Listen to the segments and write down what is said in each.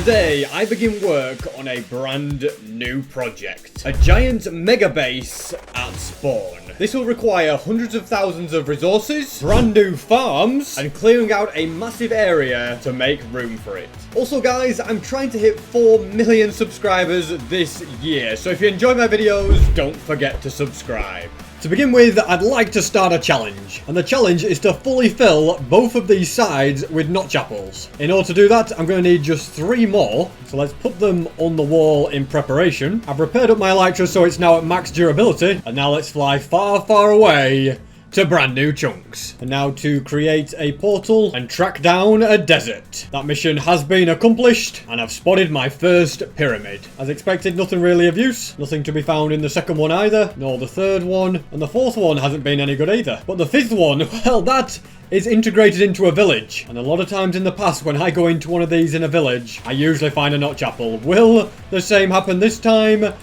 Today, I begin work on a brand new project. A giant mega base at spawn. This will require hundreds of thousands of resources, brand new farms, and clearing out a massive area to make room for it. Also guys, I'm trying to hit 4 million subscribers this year, so if you enjoy my videos, don't forget to subscribe. To begin with, I'd like to start a challenge, and the challenge is to fully fill both of these sides with notch apples. In order to do that, I'm going to need just 3 more, so let's put them on the wall in preparation. I've repaired up my elytra so it's now at max durability, and now let's fly far, far away to brand new chunks. And now to create a portal and track down a desert. That mission has been accomplished, and I've spotted my first pyramid. As expected, nothing really of use. Nothing to be found in the second one either, nor the third one, and the fourth one hasn't been any good either. But the fifth one, well, that is integrated into a village. And a lot of times in the past, when I go into one of these in a village, I usually find a notch apple. Will the same happen this time?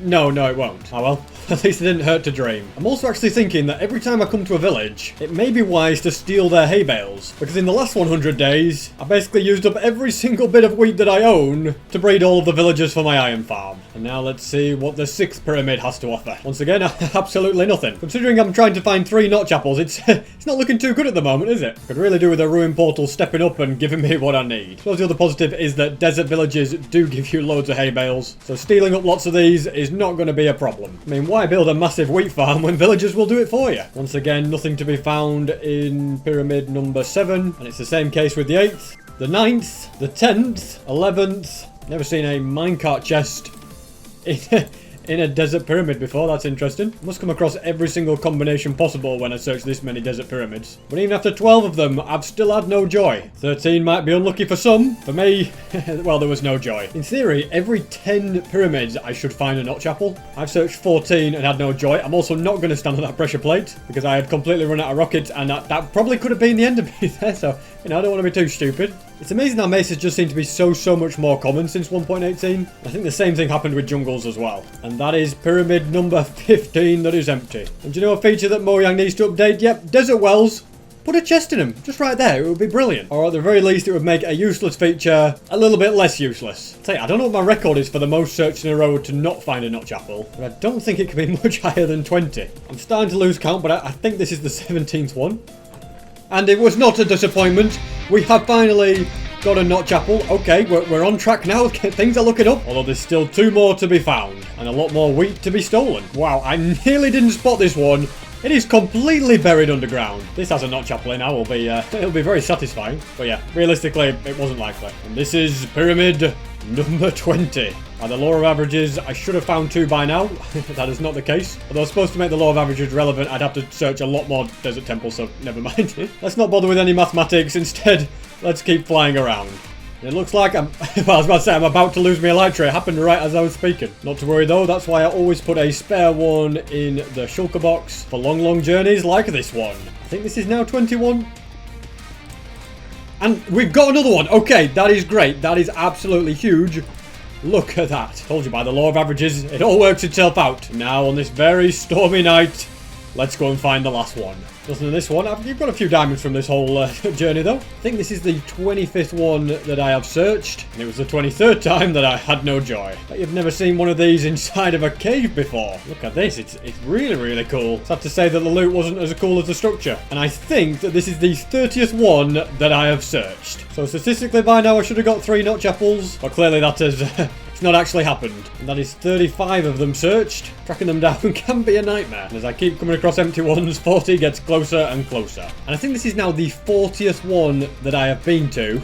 No, it won't. Oh well. At least it didn't hurt to dream. I'm also actually thinking that every time I come to a village, it may be wise to steal their hay bales. Because in the last 100 days, I basically used up every single bit of wheat that I own to breed all of the villagers for my iron farm. And now let's see what the 6th pyramid has to offer. Once again, absolutely nothing. Considering I'm trying to find 3 notch apples, it's not looking too good at the moment, is it? Could really do with a ruin portal stepping up and giving me what I need. So the other positive is that desert villages do give you loads of hay bales. So stealing up lots of these is not going to be a problem. I mean, why build a massive wheat farm when villagers will do it for you? Once again, nothing to be found in pyramid number 7, and it's the same case with the 8th, the 9th, the 10th, 11th. Never seen a minecart chest in a desert pyramid before. That's interesting. Must come across every single combination possible when I search this many desert pyramids. But even after 12 of them, I've still had no joy. 13 might be unlucky for some. For me, well, there was no joy. In theory, every 10 pyramids, I should find a notch apple. I've searched 14 and had no joy. I'm also not going to stand on that pressure plate because I had completely run out of rockets, and that probably could have been the end of me there. So, I don't want to be too stupid. It's amazing how mesas just seem to be so much more common since 1.18. I think the same thing happened with jungles as well. And that is pyramid number 15 that is empty. And do you know a feature that Mojang needs to update? Yep, desert wells. Put a chest in them, just right there. It would be brilliant. Or at the very least, it would make a useless feature a little bit less useless. Tell you, I don't know what my record is for the most searches in a row to not find a notch apple, but I don't think it can be much higher than 20. I'm starting to lose count, but I think this is the 17th one. And it was not a disappointment. We have finally got a notch apple. Okay, we're on track now. Things are looking up. Although there's still 2 more to be found. And a lot more wheat to be stolen. Wow, I nearly didn't spot this one. It is completely buried underground. This has a notch apple in now. It'll be very satisfying. But yeah, realistically, it wasn't likely. And this is pyramid number 20. By the law of averages, I should have found 2 by now. That is not the case. Although I was supposed to make the law of averages relevant, I'd have to search a lot more desert temples, so never mind. Let's not bother with any mathematics. Instead, let's keep flying around. It looks like well, I was about to say I'm about to lose my elytra. It happened right as I was speaking. Not to worry though, that's why I always put a spare one in the shulker box for long journeys like this one. I think this is now 21. And we've got another one. Okay, that is great. That is absolutely huge. Look at that. Told you by the law of averages, it all works itself out. Now on this very stormy night, let's go and find the last one. Nothing in this one. You've got a few diamonds from this whole journey though. I think this is the 25th one that I have searched. And it was the 23rd time that I had no joy. But you've never seen one of these inside of a cave before. Look at this. It's really cool. Sad to say that the loot wasn't as cool as the structure. And I think that this is the 30th one that I have searched. So statistically by now I should have got 3 notch apples. But clearly that has it's not actually happened. And that is 35 of them searched. Tracking them down can be a nightmare. And as I keep coming across empty ones, 40 gets closer and closer. And I think this is now the 40th one that I have been to.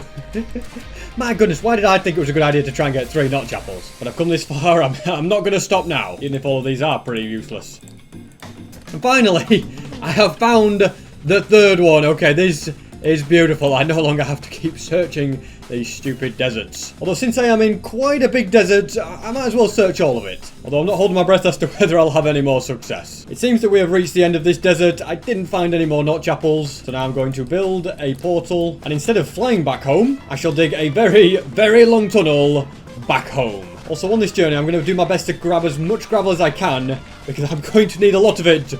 My goodness, why did I think it was a good idea to try and get 3 notch apples? But I've come this far, I'm not going to stop now. Even if all of these are pretty useless. And finally, I have found the 3rd one. Okay, this is beautiful. I no longer have to keep searching these stupid deserts. Although since I am in quite a big desert, I might as well search all of it. Although I'm not holding my breath as to whether I'll have any more success. It seems that we have reached the end of this desert. I didn't find any more notch apples, so now I'm going to build a portal. And instead of flying back home, I shall dig a very long tunnel back home. Also on this journey, I'm going to do my best to grab as much gravel as I can, because I'm going to need a lot of it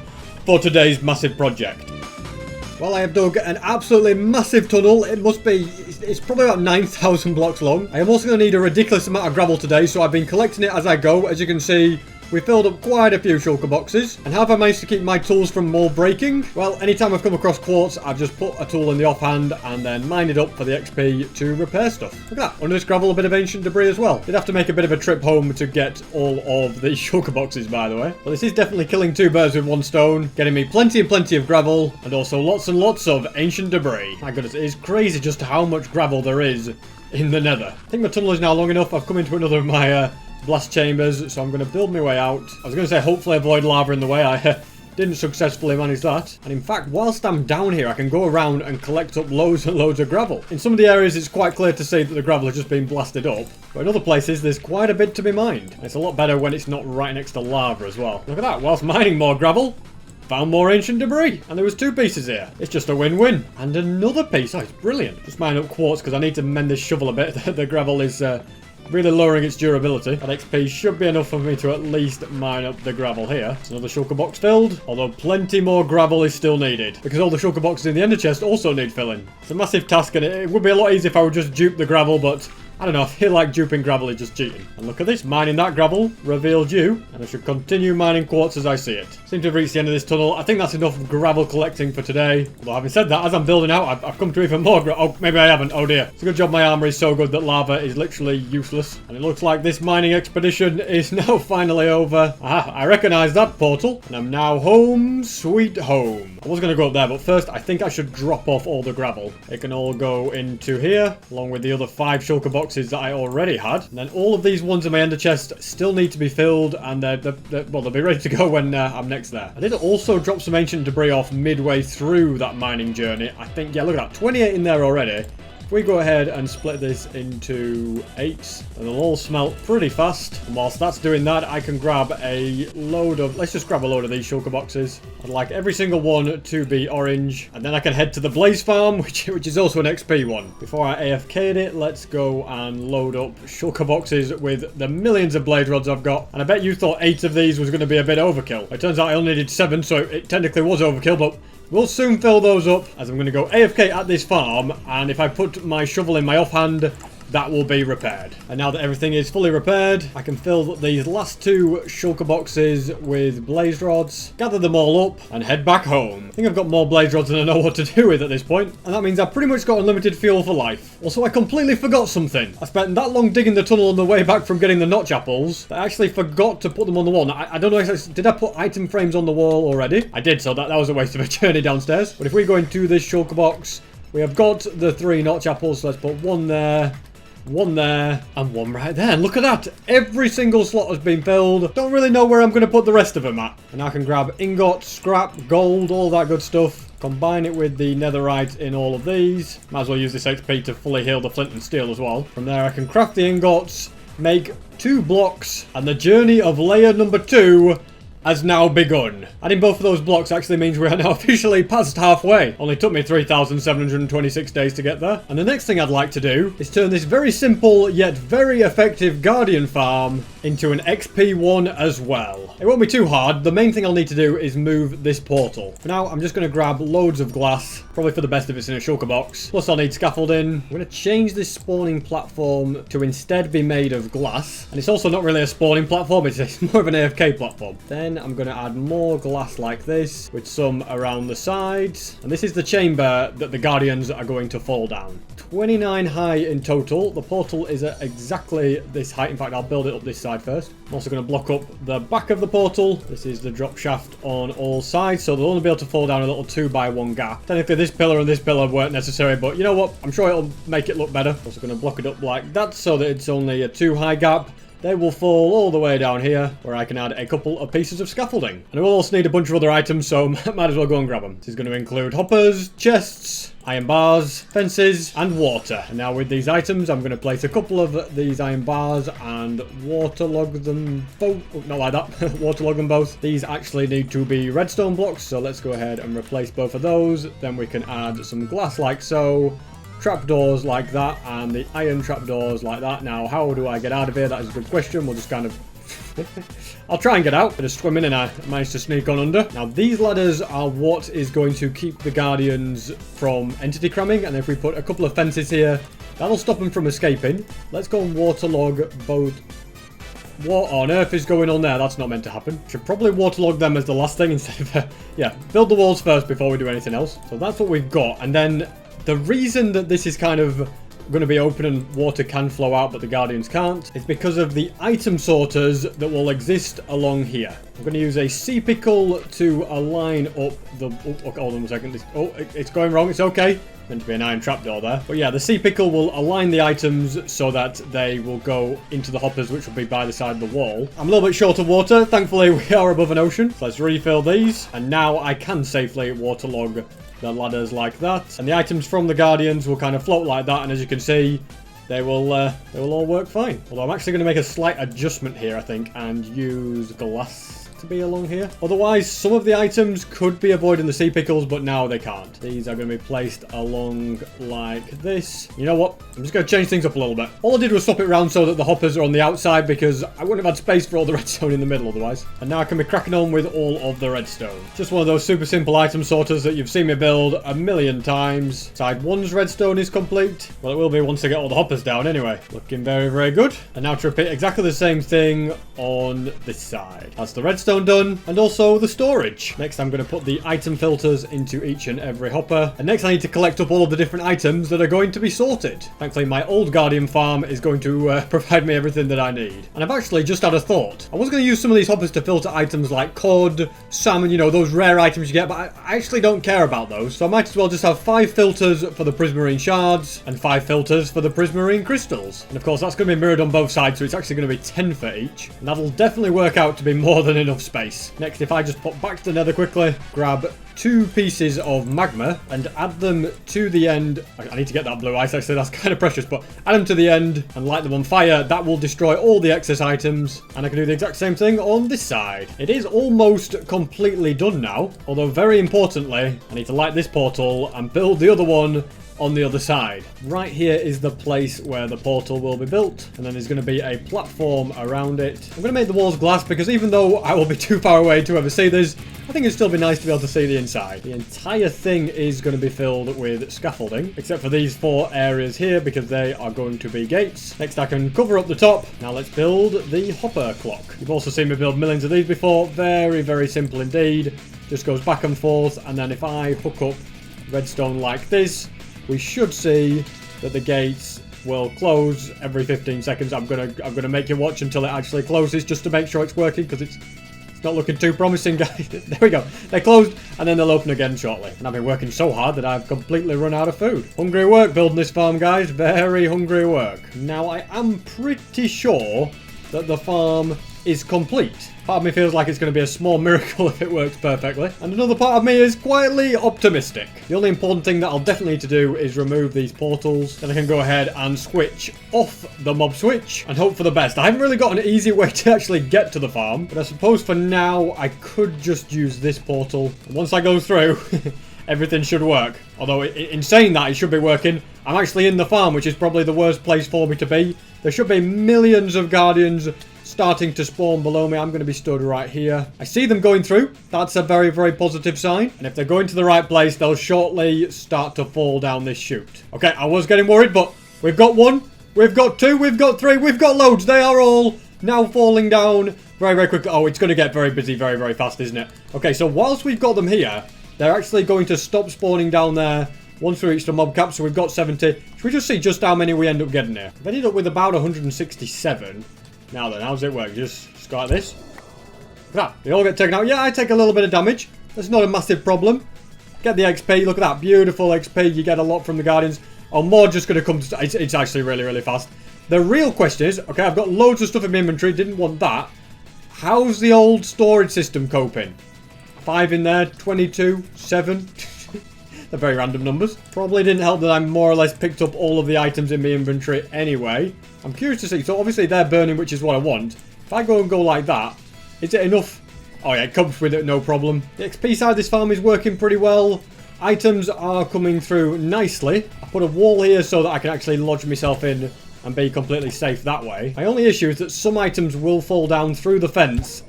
for today's massive project. Well, I have dug an absolutely massive tunnel. It must be, it's probably about 9,000 blocks long. I am also going to need a ridiculous amount of gravel today, so I've been collecting it as I go. As you can see, we filled up quite a few shulker boxes. And how have I managed to keep my tools from more breaking? Well, anytime I've come across quartz, I've just put a tool in the offhand and then mined it up for the XP to repair stuff. Look at that. Under this gravel, a bit of ancient debris as well. Did have to make a bit of a trip home to get all of these shulker boxes, by the way. But this is definitely killing two birds with one stone. Getting me plenty and plenty of gravel and also lots and lots of ancient debris. My goodness, it is crazy just how much gravel there is in the nether. I think my tunnel is now long enough. I've come into another of my blast chambers, so I'm going to build my way out. I was going to say hopefully avoid lava in the way. I didn't successfully manage that. And in fact, whilst I'm down here, I can go around and collect up loads and loads of gravel. In some of the areas, it's quite clear to see that the gravel has just been blasted up. But in other places, there's quite a bit to be mined. And it's a lot better when it's not right next to lava as well. Look at that. Whilst mining more gravel, found more ancient debris. And there was 2 pieces here. It's just a win-win. And another piece. Oh, it's brilliant. Just mine up quartz because I need to mend this shovel a bit. The gravel is really lowering its durability. That XP should be enough for me to at least mine up the gravel here. It's another shulker box filled, although plenty more gravel is still needed, because all the shulker boxes in the ender chest also need filling. It's a massive task, and it would be a lot easier if I would just dupe the gravel, but I don't know, I feel like duping gravel is just cheating. And look at this, mining that gravel revealed you, and I should continue mining quartz as I see it. Seem to have reached the end of this tunnel. I think that's enough gravel collecting for today. Although having said that, as I'm building out, I've come to even more gravel. Oh, maybe I haven't. Oh dear. It's a good job my armor is so good that lava is literally useless. And it looks like this mining expedition is now finally over. Aha, I recognize that portal. And I'm now home, sweet home. I was going to go up there, but first I think I should drop off all the gravel. It can all go into here, along with the other 5 shulker boxes that I already had. And then all of these ones in my ender chest still need to be filled, and well, they'll be ready to go when I'm next there. I did also drop some ancient debris off midway through that mining journey. I think, yeah, look at that, 28 in there already. If we go ahead and split this into 8, and they'll all smelt pretty fast. And whilst that's doing that, I can grab a load of, let's just grab a load of these shulker boxes. I'd like every single one to be orange. And then I can head to the blaze farm, which is also an XP one. Before I AFK'd it, let's go and load up shulker boxes with the millions of blaze rods I've got. And I bet you thought 8 of these was going to be a bit overkill. It turns out I only needed 7, so it technically was overkill, but we'll soon fill those up, as I'm going to go AFK at this farm, and if I put my shovel in my offhand, that will be repaired. And now that everything is fully repaired, I can fill these last 2 shulker boxes with blaze rods, gather them all up, and head back home. I think I've got more blaze rods than I know what to do with at this point, and that means I've pretty much got unlimited fuel for life. Also, I completely forgot something. I spent that long digging the tunnel on the way back from getting the notch apples that I actually forgot to put them on the wall. Now, I don't know exactly, did I put item frames on the wall already? I did, so that was a waste of a journey downstairs. But if we go into this shulker box, we have got the 3 notch apples, so let's put 1 there, 1 there, and 1 right there. And look at that. Every single slot has been filled. Don't really know where I'm going to put the rest of them at. And I can grab ingot, scrap, gold, all that good stuff. Combine it with the netherite in all of these. Might as well use this XP to fully heal the flint and steel as well. From there I can craft the ingots, make 2 blocks, and the journey of layer number 2 has now begun. Adding both of those blocks actually means we are now officially past halfway. Only took me 3,726 days to get there. And the next thing I'd like to do is turn this very simple yet very effective guardian farm into an XP one as well. It won't be too hard. The main thing I'll need to do is move this portal. For now, I'm just going to grab loads of glass, probably for the best if it's in a shulker box. Plus I'll need scaffolding. I'm going to change this spawning platform to instead be made of glass. And it's also not really a spawning platform, it's more of an AFK platform. Then I'm going to add more glass like this with some around the sides. And this is the chamber that the guardians are going to fall down. 29 high in total. The portal is at exactly this height. In fact, I'll build it up this side first. I'm also going to block up the back of the portal. This is the drop shaft on all sides, so they'll only be able to fall down a little 2x1 gap. Technically, this pillar and this pillar weren't necessary, but you know what? I'm sure it'll make it look better. Also going to block it up like that so that it's only a 2 high gap. They will fall all the way down here, where I can add a couple of pieces of scaffolding. And I will also need a bunch of other items, so might as well go and grab them. This is going to include hoppers, chests, iron bars, fences, and water. And now with these items, I'm going to place a couple of these iron bars and waterlog them both. Oh, not like that. Waterlog them both. These actually need to be redstone blocks, so let's go ahead and replace both of those. Then we can add some glass like so. Trapdoors like that, and the iron trapdoors like that. Now, how do I get out of here? That is a good question. We'll just kind of I'll try and get out. Bit of swimming and I managed to sneak on under. Now, these ladders are what is going to keep the Guardians from entity cramming. And if we put a couple of fences here, that'll stop them from escaping. Let's go and waterlog both. What on earth is going on there? That's not meant to happen. Should probably waterlog them as the last thing instead of... yeah, build the walls first before we do anything else. So that's what we've got. And then the reason that this is kind of going to be open and water can flow out but the Guardians can't is because of the item sorters that will exist along here. I'm going to use a sea pickle to align up the... oh, hold on a second. It's going wrong. It's okay. Meant to be an iron trapdoor there. But yeah, the sea pickle will align the items so that they will go into the hoppers, which will be by the side of the wall. I'm a little bit short of water. Thankfully, we are above an ocean. So let's refill these. And now I can safely waterlog the ladders like that. And the items from the Guardians will kind of float like that. And as you can see, they will all work fine. Although I'm actually going to make a slight adjustment here, I think, and use glass to be along here. Otherwise, some of the items could be avoiding the sea pickles, but now they can't. These are going to be placed along like this. You know what? I'm just going to change things up a little bit. All I did was swap it around so that the hoppers are on the outside because I wouldn't have had space for all the redstone in the middle otherwise. And now I can be cracking on with all of the redstone. Just one of those super simple item sorters that you've seen me build a million times. Side 1's redstone is complete. Well, it will be once I get all the hoppers down anyway. Looking very, very good. And now to repeat exactly the same thing on this side. That's the redstone done, and also the storage. Next, I'm going to put the item filters into each and every hopper. And next, I need to collect up all of the different items that are going to be sorted. Thankfully, my old Guardian farm is going to provide me everything that I need. And I've actually just had a thought. I was going to use some of these hoppers to filter items like cod, salmon, you know, those rare items you get, but I actually don't care about those. So I might as well just have 5 filters for the prismarine shards and 5 filters for the prismarine crystals. And of course, that's going to be mirrored on both sides, so it's actually going to be 10 for each. And that'll definitely work out to be more than enough space. Next, if I just pop back to the nether quickly, grab 2 pieces of magma and add them to the end. I need to get that blue ice, actually, that's kind of precious, but add them to the end and light them on fire. That will destroy all the excess items, and I can do the exact same thing on this side. It is almost completely done now, although very importantly, I need to light this portal and build the other one on the other side. Right here is the place where the portal will be built, and then there's going to be a platform around it. I'm going to make the walls glass because even though I will be too far away to ever see this, I think it'd still be nice to be able to see the inside. The entire thing is going to be filled with scaffolding, except for these 4 areas here because they are going to be gates. Next, I can cover up the top. Now let's build the hopper clock. You've also seen me build millions of these before. Very, very simple indeed. Just goes back and forth, and then if I hook up redstone like this, we should see that the gates will close every 15 seconds. I'm gonna make you watch until it actually closes just to make sure it's working because it's not looking too promising, guys. There we go. They closed and then they'll open again shortly. And I've been working so hard that I've completely run out of food. Hungry work building this farm, guys. Very hungry work. Now, I am pretty sure that the farm is complete. Part of me feels like it's going to be a small miracle if it works perfectly. And another part of me is quietly optimistic. The only important thing that I'll definitely need to do is remove these portals. Then I can go ahead and switch off the mob switch and hope for the best. I haven't really got an easy way to actually get to the farm, but I suppose for now I could just use this portal. And once I go through, everything should work. Although in saying that, it should be working. I'm actually in the farm, which is probably the worst place for me to be. There should be millions of guardians starting to spawn below me. I'm going to be stood right here. I see them going through. That's a very, very positive sign. And if they're going to the right place, they'll shortly start to fall down this chute. Okay, I was getting worried, but we've got 1, we've got 2, we've got 3, we've got loads. They are all now falling down very, very quickly. Oh, it's going to get very busy very, very fast, isn't it? Okay, so whilst we've got them here, they're actually going to stop spawning down there once we reach the mob cap. So we've got 70. Should we just see just how many we end up getting here? I've ended up with about 167. Now then, how does it work? Just go like this. Look at that. They all get taken out. Yeah, I take a little bit of damage. That's not a massive problem. Get the XP. Look at that. Beautiful XP. You get a lot from the Guardians. Oh, more just going to come to... It's actually really, really fast. The real question is... Okay, I've got loads of stuff in my inventory. Didn't want that. How's the old storage system coping? 5 in there. 22. 7. They're very random numbers. Probably didn't help that I more or less picked up all of the items in my inventory anyway. I'm curious to see. So obviously they're burning, which is what I want. If I go like that, is it enough? Oh yeah, it comes with it, no problem. The XP side of this farm is working pretty well. Items are coming through nicely. I put a wall here so that I can actually lodge myself in and be completely safe that way. My only issue is that some items will fall down through the fence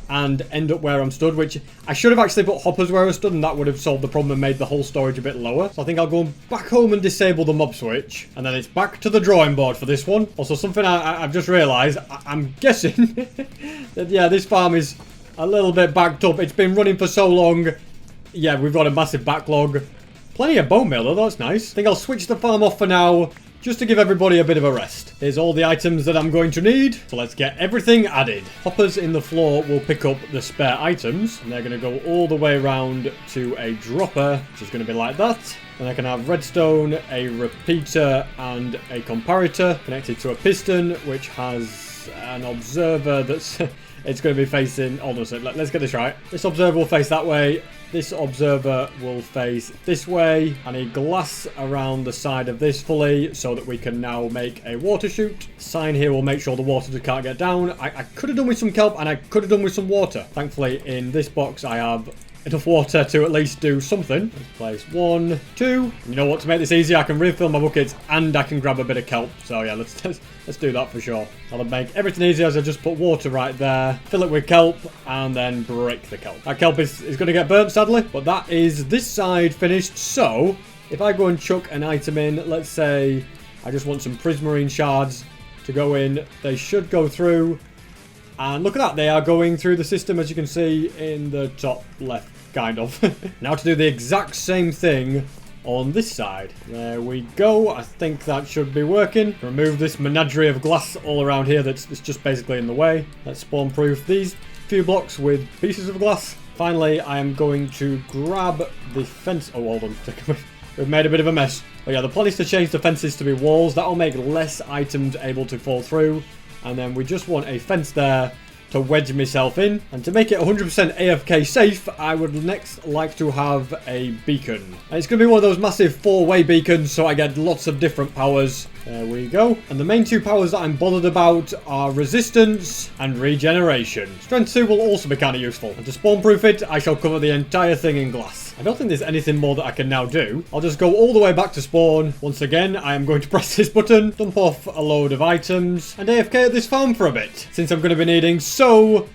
and end up where I'm stood, which I should have actually put hoppers where I stood, and that would have solved the problem and made the whole storage a bit lower. So I think I'll go back home and disable the mob switch, and then it's back to the drawing board for this one. Also, something I've just realised, I'm guessing that, yeah, this farm is a little bit backed up. It's been running for so long. Yeah, we've got a massive backlog. Plenty of bone meal, though. That's nice. I think I'll switch the farm off for now, just to give everybody a bit of a rest. Here's all the items that I'm going to need. So let's get everything added. Hoppers in the floor will pick up the spare items. And they're going to go all the way around to a dropper, which is going to be like that. And I can have redstone, a repeater, and a comparator connected to a piston, which has an observer that's... it's going to be facing... Hold on a second. Let's get this right. This observer will face that way. This observer will face this way. I need glass around the side of this fully so that we can now make a water chute. Sign here will make sure the water can't get down. I could have done with some kelp and I could have done with some water. Thankfully, in this box, I have enough water to at least do something. Let's place 1, 2. You know what? To make this easier, I can refill my buckets and I can grab a bit of kelp. So yeah, let's do that for sure. That'll make everything easier as I just put water right there, fill it with kelp, and then break the kelp. That kelp is going to get burnt, sadly, but that is this side finished. So if I go and chuck an item in, let's say I just want some prismarine shards to go in, they should go through. And look at that, they are going through the system, as you can see in the top left, kind of. Now to do the exact same thing on this side. There we go. I think that should be working. Remove this menagerie of glass all around here that's just basically in the way. Let's spawn proof these few blocks with pieces of glass. Finally, I am going to grab the fence. Oh, hold on. We've made a bit of a mess. But yeah, the plan is to change the fences to be walls. That'll make less items able to fall through. And then we just want a fence there to wedge myself in. And to make it 100% AFK safe, I would next like to have a beacon. And it's going to be one of those massive 4-way beacons, so I get lots of different powers. There we go. And the main 2 powers that I'm bothered about are resistance and regeneration. Strength 2 will also be kind of useful. And to spawn proof it, I shall cover the entire thing in glass. I don't think there's anything more that I can now do. I'll just go all the way back to spawn. Once again, I am going to press this button, dump off a load of items, and AFK at this farm for a bit, since I'm going to be needing so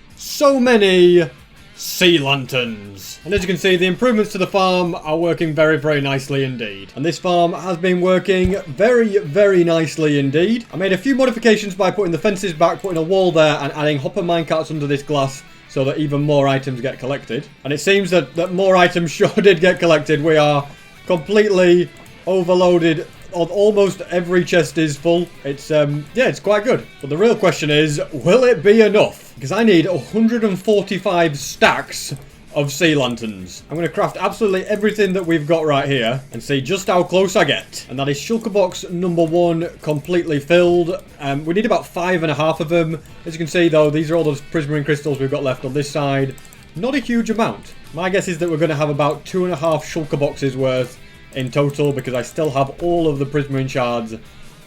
many sea lanterns. And as you can see, the improvements to the farm are working very, very nicely indeed. And this farm has been working very, very nicely indeed. I made a few modifications by putting the fences back, putting a wall there, and adding hopper minecarts under this glass, so that even more items get collected. And it seems that more items sure did get collected. We are completely overloaded. Almost every chest is full. It's, yeah, it's quite good. But the real question is, will it be enough? Because I need 145 stacks of sea lanterns. I'm going to craft absolutely everything that we've got right here and see just how close I get. And that is shulker box number 1 completely filled. We need about 5.5 of them. As you can see though, these are all those prismarine crystals we've got left on this side. Not a huge amount. My guess is that we're going to have about 2.5 shulker boxes worth in total, because I still have all of the prismarine shards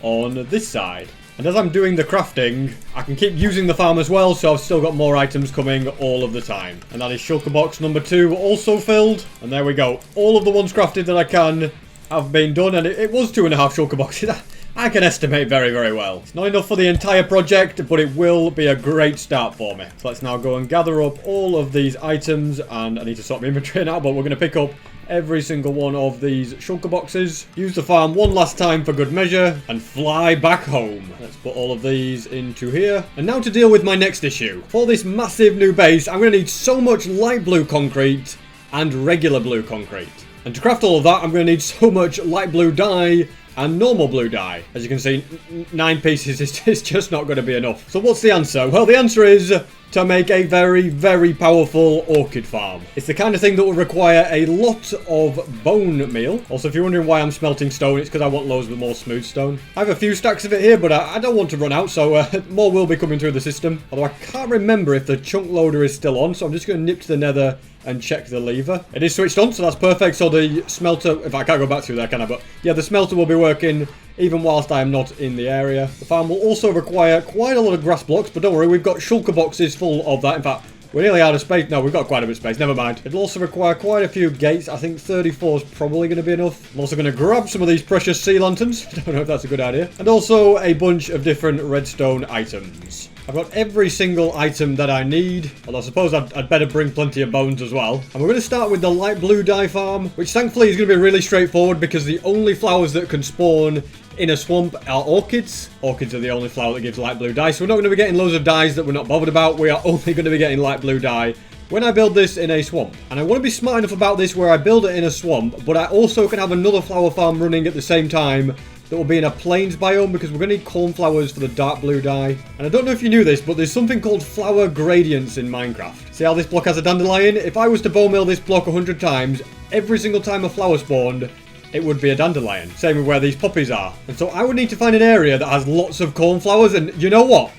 on this side. And as I'm doing the crafting, I can keep using the farm as well, so I've still got more items coming all of the time. And that is shulker box number 2 also filled. And there we go. All of the ones crafted that I can have been done, and it was 2.5 shulker boxes. I can estimate very, very well. It's not enough for the entire project, but it will be a great start for me. So let's now go and gather up all of these items, and I need to sort my inventory now, but we're going to pick up every single one of these shulker boxes. Use the farm one last time for good measure, and fly back home. Let's put all of these into here. And now to deal with my next issue. For this massive new base, I'm going to need so much light blue concrete and regular blue concrete. And to craft all of that, I'm going to need so much light blue dye and normal blue dye. As you can see, 9 pieces is just not going to be enough. So what's the answer? Well, the answer is to make a very, very powerful orchid farm. It's the kind of thing that will require a lot of bone meal. Also, if you're wondering why I'm smelting stone, it's because I want loads of more smooth stone. I have a few stacks of it here, but I don't want to run out, so more will be coming through the system. Although I can't remember if the chunk loader is still on, so I'm just going to nip to the nether and check the lever. It is switched on, so that's perfect. So the smelter, if I can't go back through there, can I? But yeah, the smelter will be working even whilst I am not in the area. The farm will also require quite a lot of grass blocks, but don't worry, we've got shulker boxes full of that. In fact, We're nearly out of space. No, we've got quite a bit of space. Never mind. It'll also require quite a few gates. I think 34 is probably going to be enough. I'm also going to grab some of these precious sea lanterns. I don't know if that's a good idea. And also a bunch of different redstone items. I've got every single item that I need. Although I suppose I'd better bring plenty of bones as well. And we're going to start with the light blue dye farm, which thankfully is going to be really straightforward because the only flowers that can spawn in a swamp are orchids. Orchids are the only flower that gives light blue dye. So we're not going to be getting loads of dyes that we're not bothered about. We are only going to be getting light blue dye when I build this in a swamp. And I want to be smart enough about this where I build it in a swamp, but I also can have another flower farm running at the same time that will be in a plains biome because we're going to need cornflowers for the dark blue dye. And I don't know if you knew this, but there's something called flower gradients in Minecraft. See how this block has a dandelion? If I was to bone meal this block 100 times, every single time a flower spawned, it would be a dandelion. Same with where these poppies are. And so I would need to find an area that has lots of cornflowers, and you know what?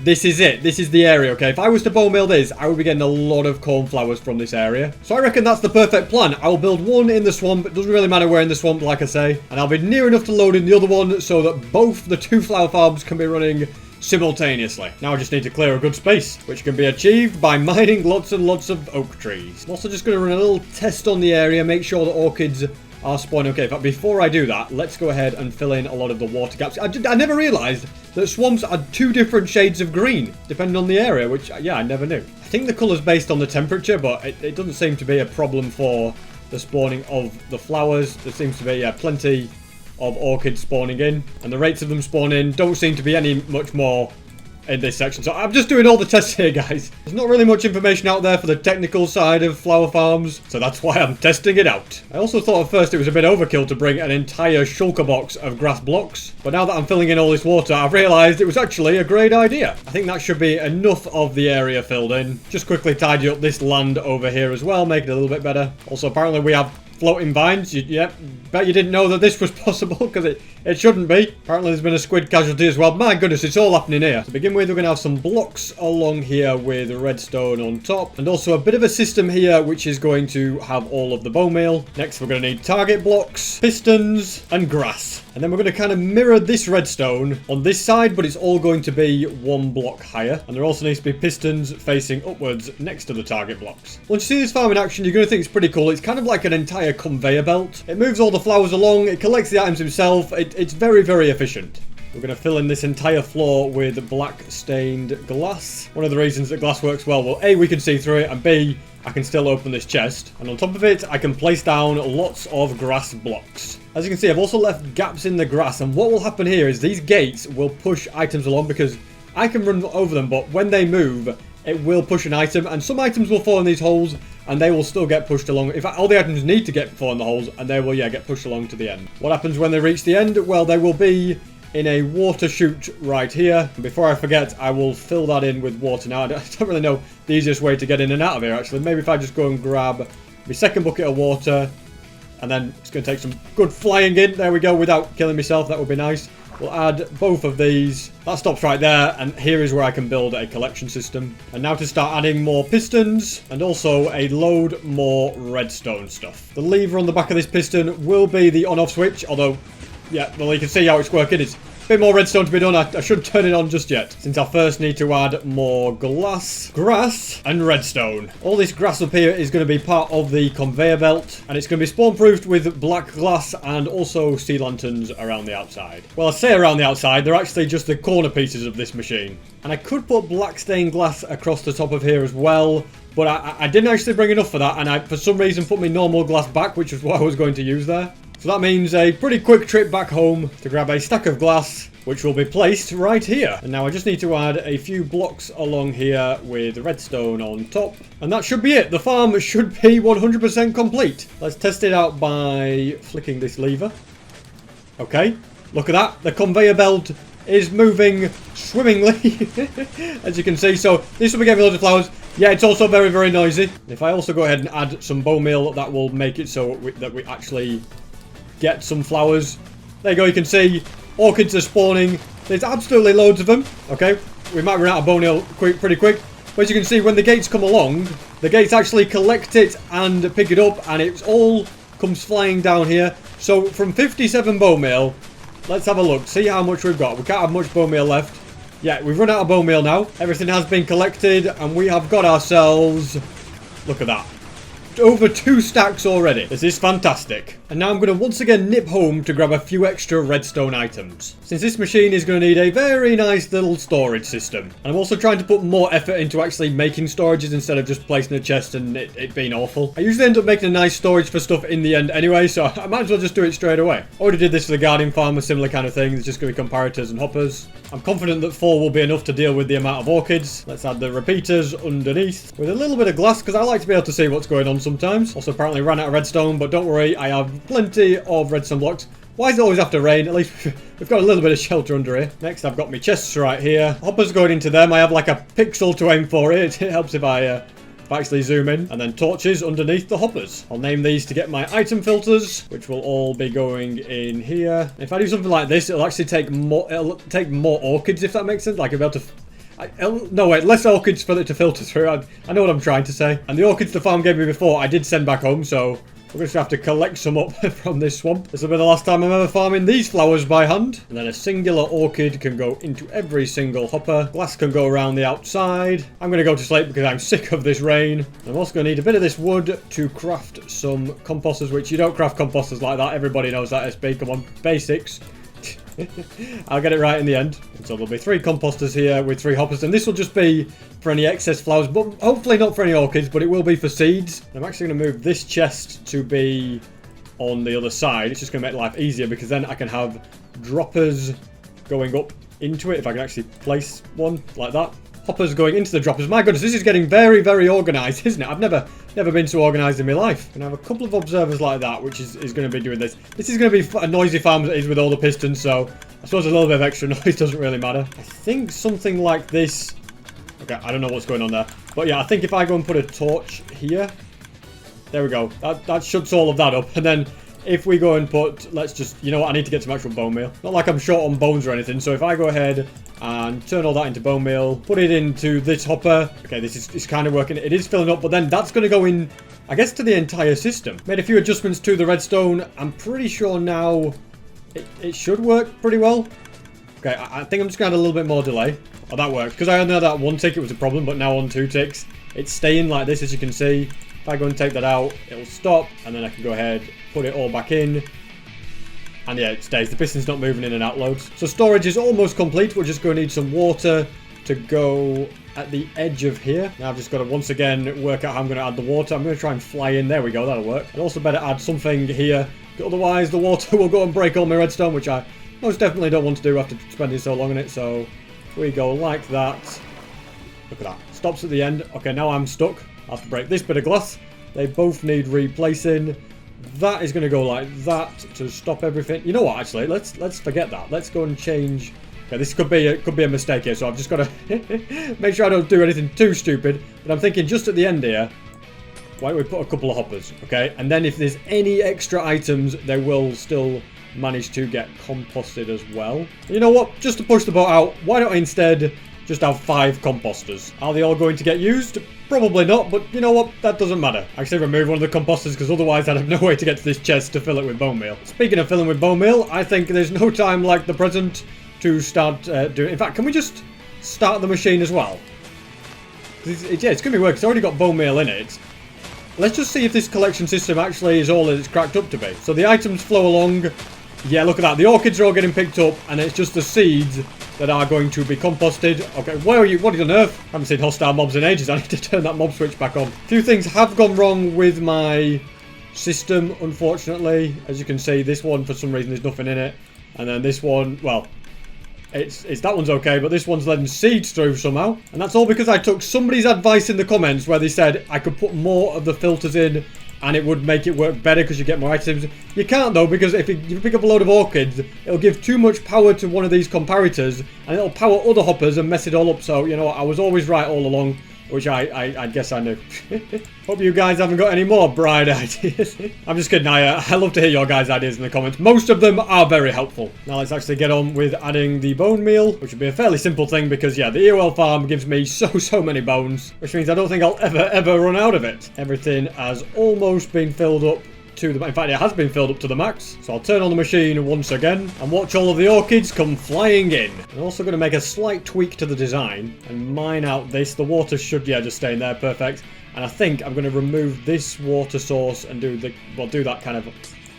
This is it. This is the area, okay? If I was to bone meal this, I would be getting a lot of cornflowers from this area. So I reckon that's the perfect plan. I'll build one in the swamp. It doesn't really matter where in the swamp, like I say. And I'll be near enough to load in the other one so that both the two flower farms can be running simultaneously. Now I just need to clear a good space, which can be achieved by mining lots and lots of oak trees. I'm also just going to run a little test on the area, make sure that orchids are spawning. Okay, but before I do that, let's go ahead and fill in a lot of the water gaps. I never realised that swamps are two different shades of green, depending on the area, which, yeah, I never knew. I think the colour's based on the temperature, but it doesn't seem to be a problem for the spawning of the flowers. There seems to be, yeah, plenty of orchids spawning in, and the rates of them spawning don't seem to be any much more in this section. So I'm just doing all the tests here, guys. There's not really much information out there for the technical side of flower farms, so that's why I'm testing it out. I also thought at first it was a bit overkill to bring an entire shulker box of grass blocks, but now that I'm filling in all this water, I've realised it was actually a great idea. I think that should be enough of the area filled in. Just quickly tidy up this land over here as well, make it a little bit better. Also, apparently we have floating vines. Yep, bet you didn't know that this was possible, because it shouldn't be. Apparently there's been a squid casualty as well. My goodness, it's all happening here. To begin with, we're going to have some blocks along here with redstone on top, and also a bit of a system here which is going to have all of the bone meal. Next, we're going to need target blocks, pistons, and grass. And then we're going to kind of mirror this redstone on this side, but it's all going to be one block higher. And there also needs to be pistons facing upwards next to the target blocks. Once you see this farm in action, you're going to think it's pretty cool. It's kind of like an entire conveyor belt. It moves all the flowers along, it collects the items himself. It's very, very efficient. We're going to fill in this entire floor with black stained glass. One of the reasons that glass works well, A, we can see through it, and B, I can still open this chest. And on top of it, I can place down lots of grass blocks. As you can see, I've also left gaps in the grass, and what will happen here is these gates will push items along because I can run over them, but when they move, it will push an item, and some items will fall in these holes, and they will still get pushed along. In fact, all the items need to fall in the holes, and they will, yeah, get pushed along to the end. What happens when they reach the end? Well, they will be in a water chute right here. And before I forget, I will fill that in with water. Now, I don't really know the easiest way to get in and out of here, actually. Maybe if I just go and grab my second bucket of water, and then it's going to take some good flying in. There we go, without killing myself. That would be nice. We'll add both of these. That stops right there, and here is where I can build a collection system. And now to start adding more pistons, and also a load more redstone stuff. The lever on the back of this piston will be the on-off switch, although, yeah, well, you can see how it's working. It's a bit more redstone to be done. I shouldn't turn it on just yet, since I first need to add more glass, grass, and redstone. All this grass up here is going to be part of the conveyor belt, and it's going to be spawn-proofed with black glass and also sea lanterns around the outside. Well, I say around the outside, they're actually just the corner pieces of this machine. And I could put black stained glass across the top of here as well, but I didn't actually bring enough for that, and I, for some reason, put my normal glass back, which is what I was going to use there. So that means a pretty quick trip back home to grab a stack of glass, which will be placed right here. And now I just need to add a few blocks along here with redstone on top. And that should be it. The farm should be 100% complete. Let's test it out by flicking this lever. Okay, look at that. The conveyor belt is moving swimmingly, as you can see. So this will be giving loads of flowers. Yeah, it's also very, very noisy. If I also go ahead and add some bone meal, that will make it so that we actually get some flowers. There you go, you can see orchids are spawning. There's absolutely loads of them. Okay, we might run out of bone meal pretty quick. But as you can see, when the gates come along, the gates actually collect it and pick it up, and it all comes flying down here. So from 57 bone meal, let's have a look, see how much we've got. We can't have much bone meal left. Yeah, we've run out of bone meal now. Everything has been collected, and we have got ourselves... Look at that. Over 2 stacks already. This is fantastic. And now I'm going to once again nip home to grab a few extra redstone items, since this machine is going to need a very nice little storage system. And I'm also trying to put more effort into actually making storages instead of just placing a chest and it being awful. I usually end up making a nice storage for stuff in the end anyway, so I might as well just do it straight away. Already did this for the Guardian Farm, a similar kind of thing. There's just going to be comparators and hoppers. I'm confident that 4 will be enough to deal with the amount of orchids. Let's add the repeaters underneath with a little bit of glass, because I like to be able to see what's going on sometimes. Also apparently ran out of redstone, but don't worry, I have plenty of redstone blocks. Why does it always have to rain? At least we've got a little bit of shelter under here. Next, I've got my chests right here. Hoppers going into them. I have like a pixel to aim for it. It helps if I actually zoom in. And then torches underneath the hoppers. I'll name these to get my item filters, which will all be going in here. If I do something like this, it'll actually take more. It'll take more orchids, if that makes sense. Like, I'll be able to... no, wait, less orchids for it to filter through. I know what I'm trying to say. And the orchids the farm gave me before, I did send back home, so we're going to have to collect some up from this swamp. This will be the last time I'm ever farming these flowers by hand. And then a singular orchid can go into every single hopper. Glass can go around the outside. I'm going to go to sleep because I'm sick of this rain. I'm also going to need a bit of this wood to craft some composters, which you don't craft composters like that. Everybody knows that, SB. Come on, basics. I'll get it right in the end. And so there'll be 3 composters here with 3 hoppers, and this will just be for any excess flowers, but hopefully not for any orchids, but it will be for seeds. I'm actually going to move this chest to be on the other side. It's just going to make life easier, because then I can have droppers going up into it, if I can actually place one like that. Hoppers going into the droppers. My goodness, this is getting very, very organised, isn't it? I've never been so organised in my life. And I have a couple of observers like that, which is going to be doing this. This is going to be a noisy farm as it is with all the pistons, so I suppose a little bit of extra noise doesn't really matter. I think something like this... Okay, I don't know what's going on there. But yeah, I think if I go and put a torch here... There we go. That shuts all of that up. And then if we go and put... Let's just... You know what? I need to get some actual bone meal. Not like I'm short on bones or anything, so if I go ahead... and turn all that into bone meal, put it into this hopper. Okay, this is kind of working. It is filling up, but then that's going to go in, I guess, to the entire system. Made a few adjustments to the redstone. I'm pretty sure now it should work pretty well. Okay, I think I'm just going to add a little bit more delay. Oh, that worked. Because I only had that 1 tick, it was a problem, but now on 2 ticks, it's staying like this, as you can see. If I go and take that out, it'll stop, and then I can go ahead, put it all back in. And yeah, it stays. The piston's not moving in and out loads. So storage is almost complete. We're just going to need some water to go at the edge of here. Now I've just got to once again work out how I'm going to add the water. I'm going to try and fly in. There we go. That'll work. I'd also better add something here. Otherwise the water will go and break all my redstone, which I most definitely don't want to do after spending so long on it. So we go like that. Look at that. Stops at the end. Okay, now I'm stuck. I have to break this bit of glass. They both need replacing. That is going to go like that to stop everything. You know what, actually, let's forget that. Let's go and change. Okay, this could be a mistake here, so I've just got to make sure I don't do anything too stupid. But I'm thinking just at the end here, why don't we put a couple of hoppers, okay? And then if there's any extra items, they will still manage to get composted as well. You know what? Just to push the boat out, why don't I instead just have 5 composters? Are they all going to get used? Probably not, but you know what? That doesn't matter. I actually remove one of the composters because otherwise I'd have no way to get to this chest to fill it with bone meal. Speaking of filling with bone meal, I think there's no time like the present to start doing... In fact, can we just start the machine as well? Yeah, it's going to be working. It's already got bone meal in it. Let's just see if this collection system actually is all that it's cracked up to be. So the items flow along. Yeah, look at that. The orchids are all getting picked up, and it's just the seeds that are going to be composted. Okay, where are you? What on earth? I haven't seen hostile mobs in ages. I need to turn that mob switch back on. A few things have gone wrong with my system, unfortunately. As you can see, this one, for some reason, there's nothing in it. And then this one, well, it's that one's okay, but this one's letting seeds through somehow. And that's all because I took somebody's advice in the comments where they said I could put more of the filters in and it would make it work better because you get more items. You can't though, because if you pick up a load of orchids, it'll give too much power to one of these comparators and it'll power other hoppers and mess it all up. So, you know, I was always right all along, which I guess I knew. Hope you guys haven't got any more bright ideas. I'm just kidding. I love to hear your guys' ideas in the comments. Most of them are very helpful. Now let's actually get on with adding the bone meal, which would be a fairly simple thing because, yeah, the EOL farm gives me so many bones, which means I don't think I'll ever run out of it. Everything has almost been filled up to the... In fact, it has been filled up to the max. So I'll turn on the machine once again and watch all of the orchids come flying in. I'm also going to make a slight tweak to the design and mine out this. The water should, yeah, just stay in there. Perfect. And I think I'm going to remove this water source and do that kind of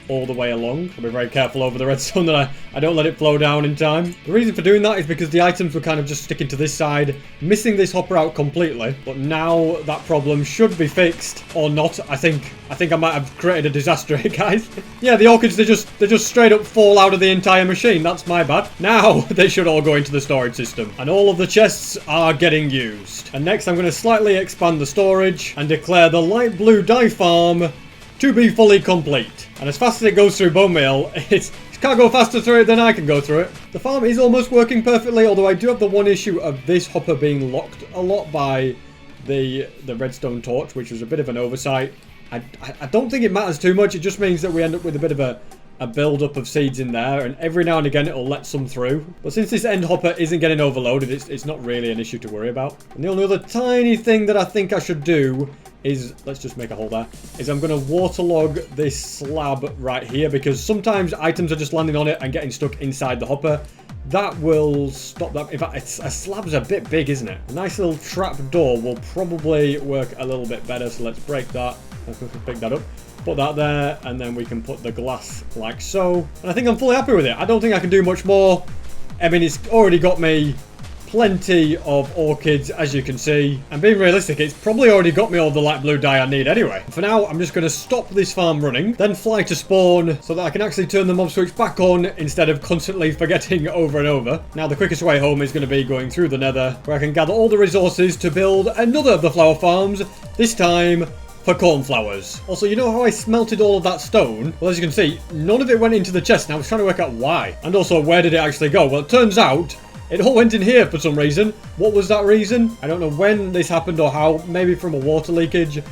all the way along. I'll be very careful over the redstone that I don't let it flow down in time. The reason for doing that is because the items were kind of just sticking to this side, missing this hopper out completely. But now that problem should be fixed, or not. I think I might have created a disaster here, guys. Yeah, the orchids, they just straight up fall out of the entire machine. That's my bad. Now they should all go into the storage system, and all of the chests are getting used. And next I'm going to slightly expand the storage and declare the light blue dye farm to be fully complete. And as fast as it goes through bone meal, it can't go faster through it than I can go through it. The farm is almost working perfectly, although I do have the one issue of this hopper being locked a lot by the redstone torch, which was a bit of an oversight. I don't think it matters too much. It just means that we end up with a bit of a build-up of seeds in there, and every now and again it'll let some through. But since this end hopper isn't getting overloaded, it's not really an issue to worry about. And the only other tiny thing that I think I should do is, let's just make a hole there, is I'm going to waterlog this slab right here, because sometimes items are just landing on it and getting stuck inside the hopper. That will stop that. In fact, a slab's a bit big, isn't it? A nice little trap door will probably work a little bit better, so let's break that. Let's pick that up. Put that there, and then we can put the glass like so. And I think I'm fully happy with it. I don't think I can do much more. I mean, it's already got me plenty of orchids, as you can see. And being realistic, it's probably already got me all the light blue dye I need anyway. For now, I'm just going to stop this farm running, then fly to spawn so that I can actually turn the mob switch back on instead of constantly forgetting over and over. Now, the quickest way home is going to be going through the nether, where I can gather all the resources to build another of the flower farms, this time for cornflowers. Also, you know how I smelted all of that stone? Well, as you can see, none of it went into the chest, and I was trying to work out why. And also, where did it actually go? Well, it turns out it all went in here for some reason. What was that reason? I don't know when this happened or how. Maybe from a water leakage.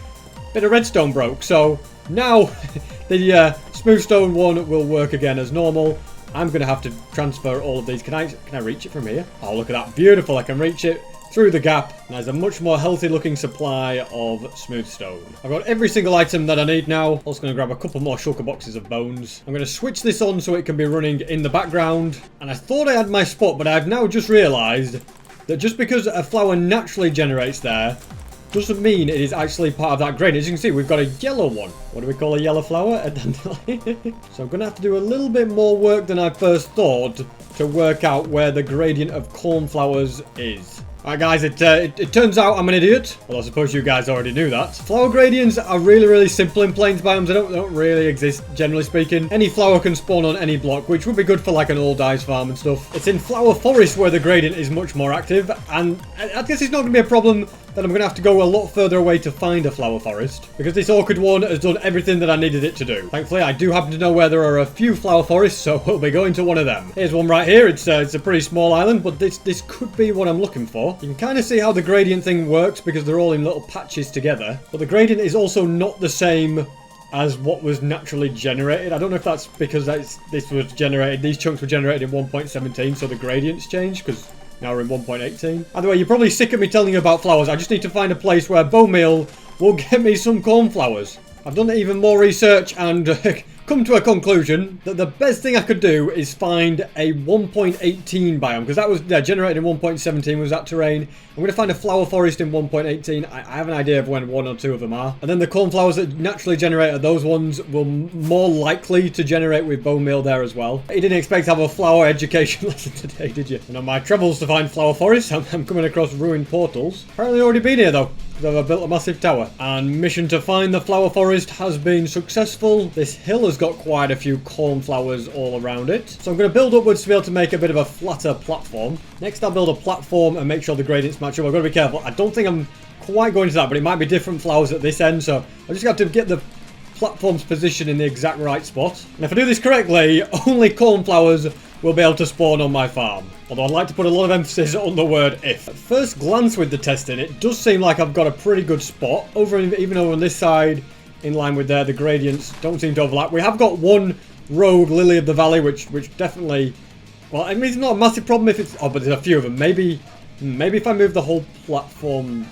Bit of redstone broke, so now the smooth stone one will work again as normal. I'm going to have to transfer all of these. Can I reach it from here? Oh, look at that. Beautiful. I can reach it through the gap, and there's a much more healthy looking supply of smooth stone. I've got every single item that I need now. Also going to grab a couple more shulker boxes of bones. I'm going to switch this on so it can be running in the background. And I thought I had my spot, but I've now just realized that just because a flower naturally generates there doesn't mean it is actually part of that grain. As you can see, we've got a yellow one. What do we call a yellow flower? A dandelion. So I'm going to have to do a little bit more work than I first thought to work out where the gradient of cornflowers is. Alright guys, it turns out I'm an idiot. Well, I suppose you guys already knew that. Flower gradients are really simple in plains biomes. They don't really exist, generally speaking. Any flower can spawn on any block, which would be good for like an all dies farm and stuff. It's in flower forest where the gradient is much more active, and I guess it's not going to be a problem that I'm going to have to go a lot further away to find a flower forest, because this orchid one has done everything that I needed it to do. Thankfully, I do happen to know where there are a few flower forests, so we'll be going to one of them. Here's one right here. It's a pretty small island, but this could be what I'm looking for. You can kind of see how the gradient thing works because they're all in little patches together, but the gradient is also not the same as what was naturally generated. I don't know if that's because this was generated, these chunks were generated in 1.17, so the gradients changed, because now we're in 1.18. Either way, you're probably sick of me telling you about flowers. I just need to find a place where bone meal will get me some cornflowers. I've done even more research and come to a conclusion that the best thing I could do is find a 1.18 biome, because that was generated in 1.17 was that terrain. I'm going to find a flower forest in 1.18. I have an idea of when one or two of them are. And then the cornflowers that naturally generate, those ones will more likely to generate with bone meal there as well. You didn't expect to have a flower education lesson today, did you? And on my travels to find flower forests, I'm coming across ruined portals. Apparently already been here though. I've built a massive tower. And mission to find the flower forest has been successful. This hill has got quite a few cornflowers all around it. So I'm going to build upwards to be able to make a bit of a flatter platform. Next I'll build a platform and make sure the gradients match up. I've got to be careful. I don't think I'm quite going to that, but it might be different flowers at this end. So I just have to get the platform's position in the exact right spot. And if I do this correctly, only cornflowers will be able to spawn on my farm. Although I'd like to put a lot of emphasis on the word if. At first glance with the testing, it does seem like I've got a pretty good spot. Even over on this side, in line with there, the gradients don't seem to overlap. We have got one rogue lily of the valley, which definitely... Well, I mean, it's not a massive problem if it's... Oh, but there's a few of them. Maybe if I move the whole platform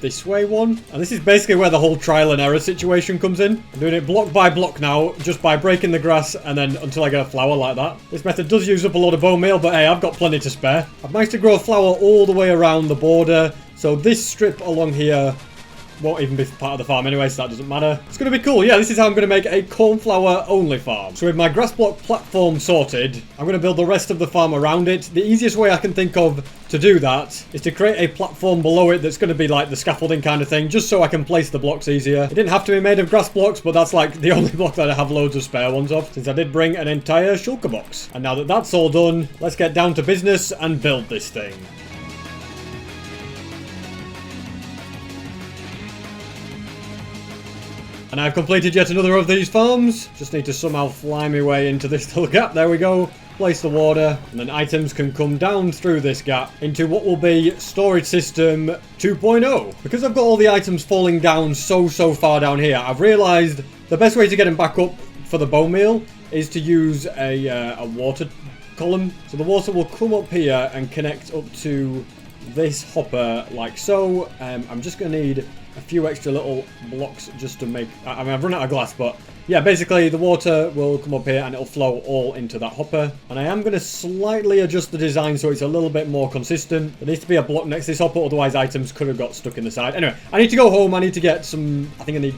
this way one. And this is basically where the whole trial and error situation comes in. I'm doing it block by block now, just by breaking the grass and then until I get a flower like that. This method does use up a lot of bone meal, but hey, I've got plenty to spare. I've managed to grow a flower all the way around the border. So this strip along here won't even be part of the farm anyway, so that doesn't matter. It's going to be cool. Yeah, this is how I'm going to make a cornflower only farm. So with my grass block platform sorted, I'm going to build the rest of the farm around it. The easiest way I can think of to do that is to create a platform below it that's going to be like the scaffolding kind of thing, just so I can place the blocks easier. It didn't have to be made of grass blocks, but that's like the only block that I have loads of spare ones of, since I did bring an entire shulker box. And now that that's all done, let's get down to business and build this thing. And I've completed yet another of these farms. Just need to somehow fly my way into this little gap. There we go. Place the water. And then items can come down through this gap into what will be storage system 2.0. Because I've got all the items falling down so far down here, I've realised the best way to get them back up for the bone meal is to use a water column. So the water will come up here and connect up to this hopper like so. I'm just going to need a few extra little blocks just to make... I mean, I've run out of glass, but yeah, basically the water will come up here and it'll flow all into that hopper. And I am going to slightly adjust the design so it's a little bit more consistent. There needs to be a block next to this hopper, otherwise items could have got stuck in the side. Anyway, I need to go home. I need to get some... I think I need...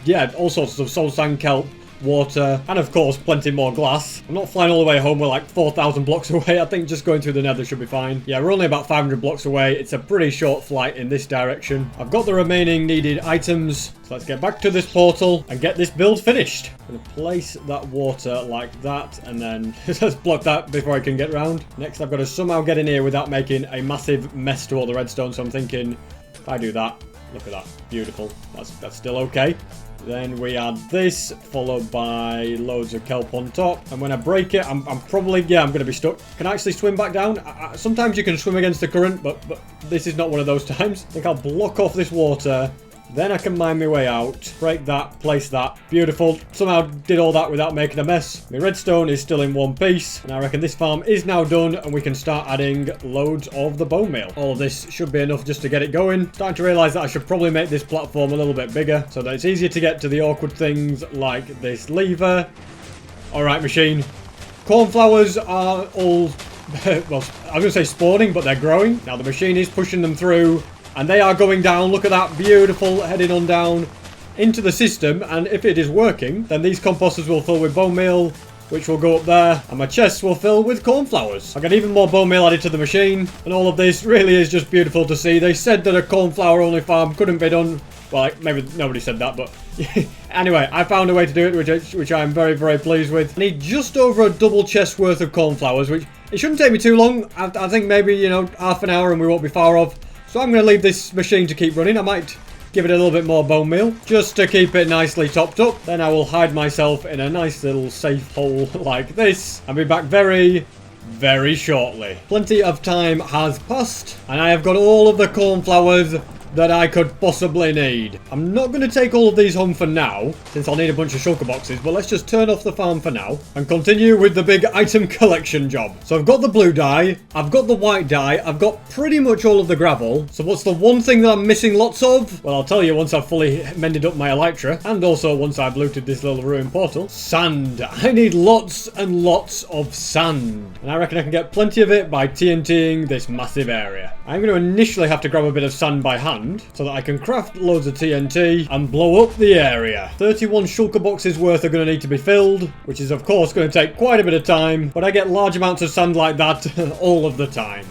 yeah, all sorts of soul sand, kelp, water, and of course plenty more glass. I'm not flying all the way home. We're like 4,000 blocks away. I think just going through the nether should be fine. Yeah, we're only about 500 blocks away. It's a pretty short flight in this direction. I've got the remaining needed items, so let's get back to this portal and get this build finished. I'm gonna place that water like that and then just block that before I can get round. Next I've got to somehow get in here without making a massive mess to all the redstone, so I'm thinking if I do that, look at that, beautiful. That's still okay. Then we add this, followed by loads of kelp on top. And when I break it, I'm probably, yeah, I'm going to be stuck. Can I actually swim back down? Sometimes you can swim against the current, but this is not one of those times. I think I'll block off this water. Then I can mine my way out, break that, place that. Beautiful. Somehow did all that without making a mess. My redstone is still in one piece. And I reckon this farm is now done and we can start adding loads of the bone meal. All of this should be enough just to get it going. Starting to realise that I should probably make this platform a little bit bigger so that it's easier to get to the awkward things like this lever. Alright, machine. Cornflowers are all, well, I was going to say spawning, but they're growing. Now the machine is pushing them through. And they are going down. Look at that. Beautiful. Heading on down into the system. And if it is working, then these composters will fill with bone meal, which will go up there. And my chests will fill with cornflowers. I got even more bone meal added to the machine. And all of this really is just beautiful to see. They said that a cornflower only farm couldn't be done. Well, like, maybe nobody said that, but anyway, I found a way to do it, which I'm very pleased with. I need just over a double chest worth of cornflowers, which it shouldn't take me too long. I think maybe, you know, half an hour and we won't be far off. So I'm going to leave this machine to keep running. I might give it a little bit more bone meal just to keep it nicely topped up. Then I will hide myself in a nice little safe hole like this. I'll be back very shortly. Plenty of time has passed and I have got all of the cornflowers that I could possibly need. I'm not going to take all of these home for now, since I'll need a bunch of shulker boxes, but let's just turn off the farm for now and continue with the big item collection job. So I've got the blue dye, I've got the white dye, I've got pretty much all of the gravel. So what's the one thing that I'm missing lots of? Well, I'll tell you once I've fully mended up my elytra, and also once I've looted this little ruined portal. Sand. I need lots and lots of sand. And I reckon I can get plenty of it by TNTing this massive area. I'm going to initially have to grab a bit of sand by hand, so that I can craft loads of TNT and blow up the area. 31 shulker boxes worth are going to need to be filled, which is of course going to take quite a bit of time, but I get large amounts of sand like that all of the time.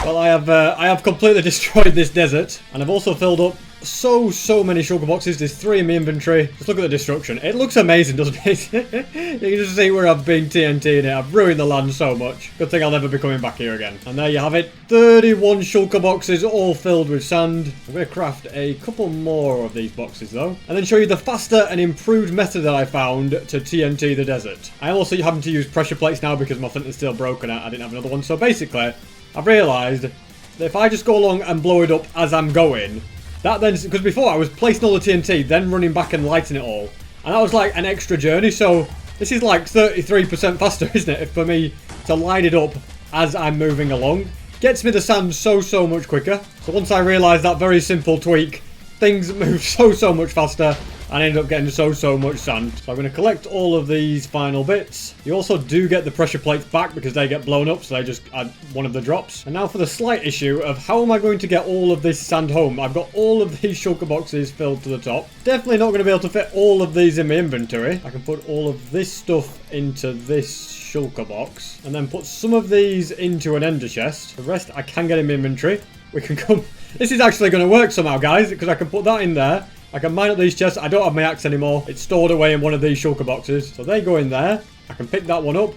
Well, I have completely destroyed this desert, and I've also filled up so many shulker boxes. There's 3 in my inventory. Just look at the destruction. It looks amazing, doesn't it? You can just see where I've been TNTing it. I've ruined the land so much. Good thing I'll never be coming back here again. And there you have it. 31 shulker boxes all filled with sand. I'm going to craft a couple more of these boxes though, and then show you the faster and improved method that I found to TNT the desert. I am also having to use pressure plates now because my flint is still broken. I didn't have another one. So basically, I've realised that if I just go along and blow it up as I'm going, that then, because before I was placing all the TNT, then running back and lighting it all. And that was like an extra journey, so this is like 33% faster, isn't it, for me to line it up as I'm moving along. Gets me the sand so much quicker. So once I realised that very simple tweak, things move so much faster, and I end up getting so much sand. So I'm going to collect all of these final bits. You also do get the pressure plates back because they get blown up, so they just add one of the drops. And now for the slight issue of how am I going to get all of this sand home? I've got all of these shulker boxes filled to the top. Definitely not going to be able to fit all of these in my inventory. I can put all of this stuff into this shulker box, and then put some of these into an ender chest. The rest I can get in my inventory. We can come... This is actually going to work somehow, guys, because I can put that in there. I can mine up these chests. I don't have my axe anymore. It's stored away in one of these shulker boxes. So they go in there. I can pick that one up.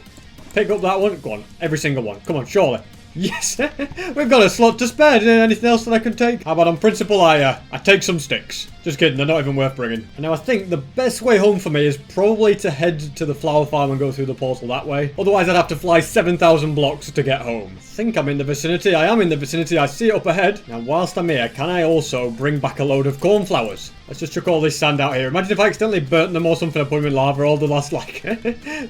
Pick up that one. Go on. Every single one. Come on, surely. Yes. We've got a slot to spare. Is there anything else that I can take? How about on principle I take some sticks? Just kidding. They're not even worth bringing. And now I think the best way home for me is probably to head to the flower farm and go through the portal that way. Otherwise I'd have to fly 7,000 blocks to get home. I think I'm in the vicinity. I am in the vicinity. I see it up ahead. Now whilst I'm here, can I also bring back a load of cornflowers? Let's just chuck all this sand out here. Imagine if I accidentally burnt them or something and put them in lava. All the last like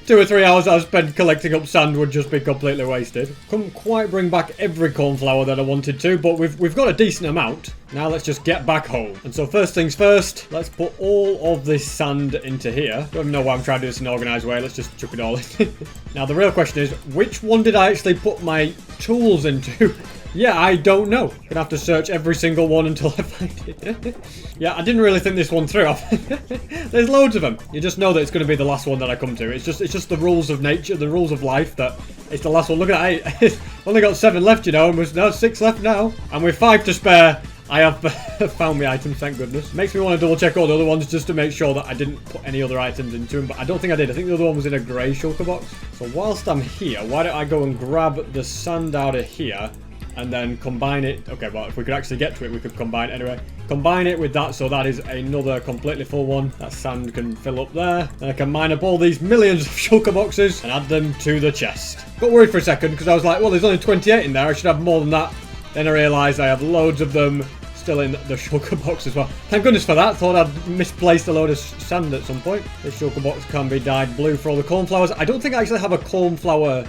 2 or 3 hours I've spent collecting up sand would just be completely wasted. Couldn't quite bring back every cornflower that I wanted to, but we've got a decent amount. Now let's just get back home. And so first things first, let's put all of this sand into here. Don't even know why I'm trying to do this in an organised way. Let's just chuck it all in. Now the real question is, which one did I actually put my tools into? Yeah, I don't know. Gonna have to search every single one until I find it. Yeah, I didn't really think this one through. There's loads of them. You just know that it's going to be the last one that I come to. It's just the rules of nature, the rules of life, that it's the last one. Look at that. Only got 7 left, you know, and there's now 6 left now. And with 5 to spare, I have found my items, thank goodness. Makes me want to double check all the other ones just to make sure that I didn't put any other items into them, but I don't think I did. I think the other one was in a grey shulker box. So whilst I'm here, why don't I go and grab the sand out of here and then combine it. Okay, well, if we could actually get to it, we could combine it anyway. Combine it with that, so that is another completely full one. That sand can fill up there. Then I can mine up all these millions of shulker boxes and add them to the chest. Got worried for a second because I was like, well, there's only 28 in there. I should have more than that. Then I realised I have loads of them still in the shulker box as well. Thank goodness for that. Thought I'd misplaced a load of sand at some point. This shulker box can be dyed blue for all the cornflowers. I don't think I actually have a cornflower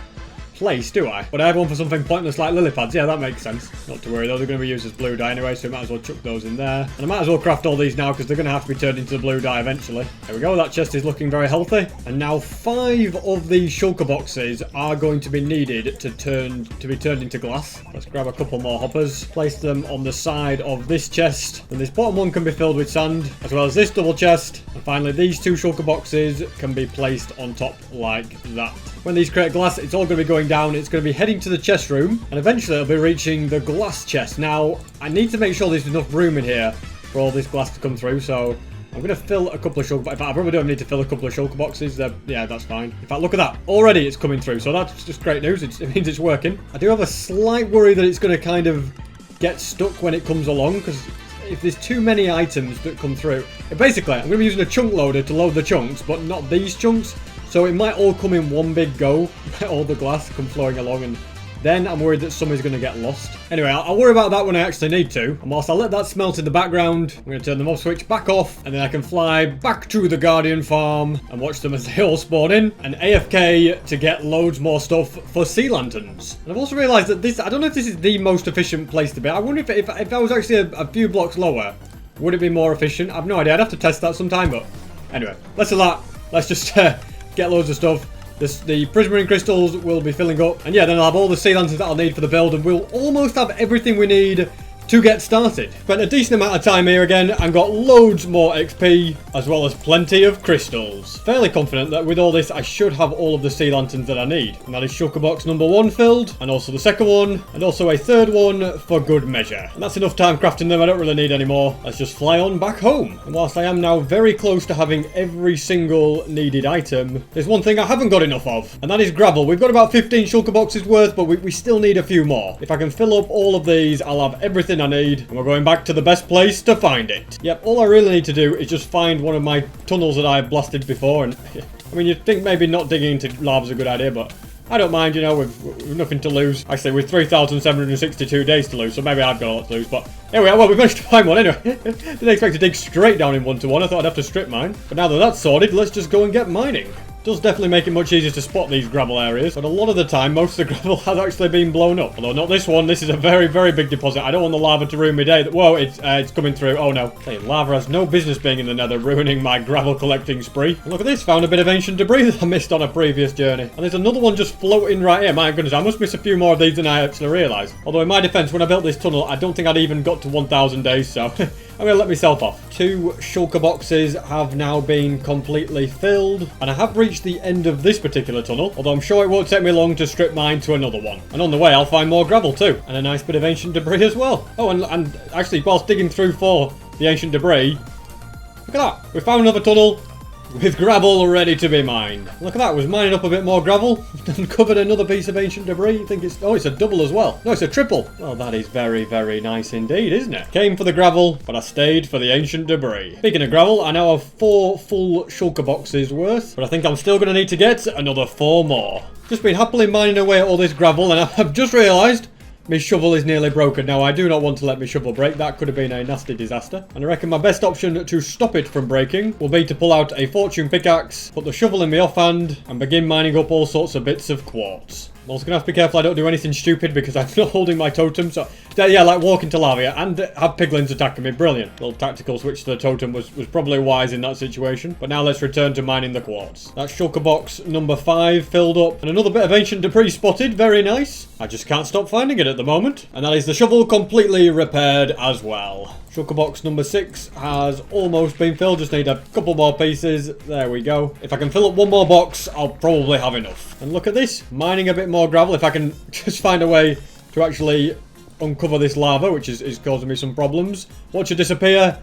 place, do I? But I have one for something pointless like lily pads. Yeah, that makes sense. Not to worry, those are going to be used as blue dye anyway, so we might as well chuck those in there. And I might as well craft all these now because they're going to have to be turned into the blue dye eventually. There we go, that chest is looking very healthy. And now 5 of these shulker boxes are going to be needed to be turned into glass. Let's grab a couple more hoppers, place them on the side of this chest, and this bottom one can be filled with sand, as well as this double chest. And finally, these 2 shulker boxes can be placed on top like that. When these create glass, it's all going to be going down. It's going to be heading to the chest room, and eventually it'll be reaching the glass chest. Now, I need to make sure there's enough room in here for all this glass to come through, so I'm going to fill a couple of shulker boxes. In fact, I probably don't need to fill a couple of shulker boxes. Yeah, that's fine. In fact, look at that. Already it's coming through, so that's just great news. It means it's working. I do have a slight worry that it's going to kind of get stuck when it comes along, because if there's too many items that come through... Basically, I'm going to be using a chunk loader to load the chunks, but not these chunks. So it might all come in one big go, all the glass come flowing along, and then I'm worried that some is going to get lost. Anyway, I'll worry about that when I actually need to. And whilst I let that smelt in the background, I'm going to turn the mob switch back off, and then I can fly back to the Guardian farm and watch them as they all spawn in, and AFK to get loads more stuff for sea lanterns. And I've also realised that this, I don't know if this is the most efficient place to be. I wonder if I was actually a few blocks lower, would it be more efficient? I've no idea. I'd have to test that sometime, but anyway, less of that. Let's just get loads of stuff. The prismarine crystals will be filling up. And yeah, then I'll have all the sea lanterns that I'll need for the build. And we'll almost have everything we need to get started. Spent a decent amount of time here again and got loads more XP, as well as plenty of crystals. Fairly confident that with all this I should have all of the sea lanterns that I need. And that is shulker box number 1 filled, and also the second one, and also a third one for good measure. And that's enough time crafting them. I don't really need any more. Let's just fly on back home. And whilst I am now very close to having every single needed item, there's one thing I haven't got enough of, and that is gravel. We've got about 15 shulker boxes worth, but we still need a few more. If I can fill up all of these, I'll have everything I need, and we're going back to the best place to find it. Yep, all I really need to do is just find one of my tunnels that I blasted before, and I mean, you'd think maybe not digging into lava is a good idea, but I don't mind, you know, we've nothing to lose. Actually, with 3,762 days to lose, so maybe I've got a lot to lose, but here we are. Well, we managed to find one anyway. Didn't expect to dig straight down in 1-to-1. I thought I'd have to strip mine. But now that that's sorted, let's just go and get mining. Does definitely make it much easier to spot these gravel areas, but a lot of the time, most of the gravel has actually been blown up. Although not this one. This is a very, very big deposit. I don't want the lava to ruin my day. Whoa, it's coming through. Oh no. Hey, lava has no business being in the nether, ruining my gravel collecting spree. And look at this. Found a bit of ancient debris that I missed on a previous journey. And there's another one just floating right here. My goodness, I must miss a few more of these than I actually realised. Although in my defence, when I built this tunnel, I don't think I'd even got to 1,000 days, so I'm going to let myself off. 2 shulker boxes have now been completely filled, and I have reached the end of this particular tunnel, although I'm sure it won't take me long to strip mine to another one. And on the way, I'll find more gravel too, and a nice bit of ancient debris as well. Oh, and actually, whilst digging through for the ancient debris, look at that. We found another tunnel with gravel ready to be mined. Look at that, was mining up a bit more gravel, uncovered another piece of ancient debris. I think it's, oh, it's a double as well. No, it's a triple. Well, that is very, very nice indeed, isn't it? Came for the gravel, but I stayed for the ancient debris. Speaking of gravel, I now have 4 full shulker boxes worth, but I think I'm still going to need to get another 4 more. Just been happily mining away at all this gravel, and I've just realised my shovel is nearly broken. Now, I do not want to let my shovel break. That could have been a nasty disaster. And I reckon my best option to stop it from breaking will be to pull out a fortune pickaxe, put the shovel in my offhand, and begin mining up all sorts of bits of quartz. I'm also going to have to be careful I don't do anything stupid because I'm not holding my totem. So, yeah, like walk into lava and have piglins attacking me. Brilliant. Little tactical switch to the totem was probably wise in that situation. But now let's return to mining the quartz. That's shulker box number 5 filled up. And another bit of ancient debris spotted. Very nice. I just can't stop finding it at the moment. And that is the shovel completely repaired as well. Shulker box number 6 has almost been filled. Just need a couple more pieces. There we go. If I can fill up one more box, I'll probably have enough. And look at this. Mining a bit more gravel. If I can just find a way to actually uncover this lava, which is causing me some problems. Watch it disappear.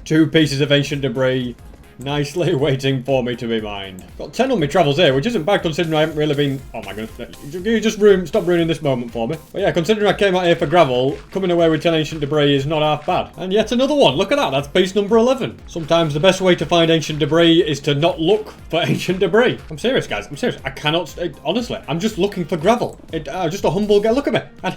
2 pieces of ancient debris. Nicely waiting for me to be mined. Got 10 on my travels here, which isn't bad considering I haven't really been... Oh my goodness. You just stop ruining this moment for me. But yeah, considering I came out here for gravel, coming away with 10 ancient debris is not half bad. And yet another one. Look at that. That's piece number 11. Sometimes the best way to find ancient debris is to not look for ancient debris. I'm serious, guys. I'm serious. I cannot... honestly, I'm just looking for gravel. Just a humble guy. Look at me. And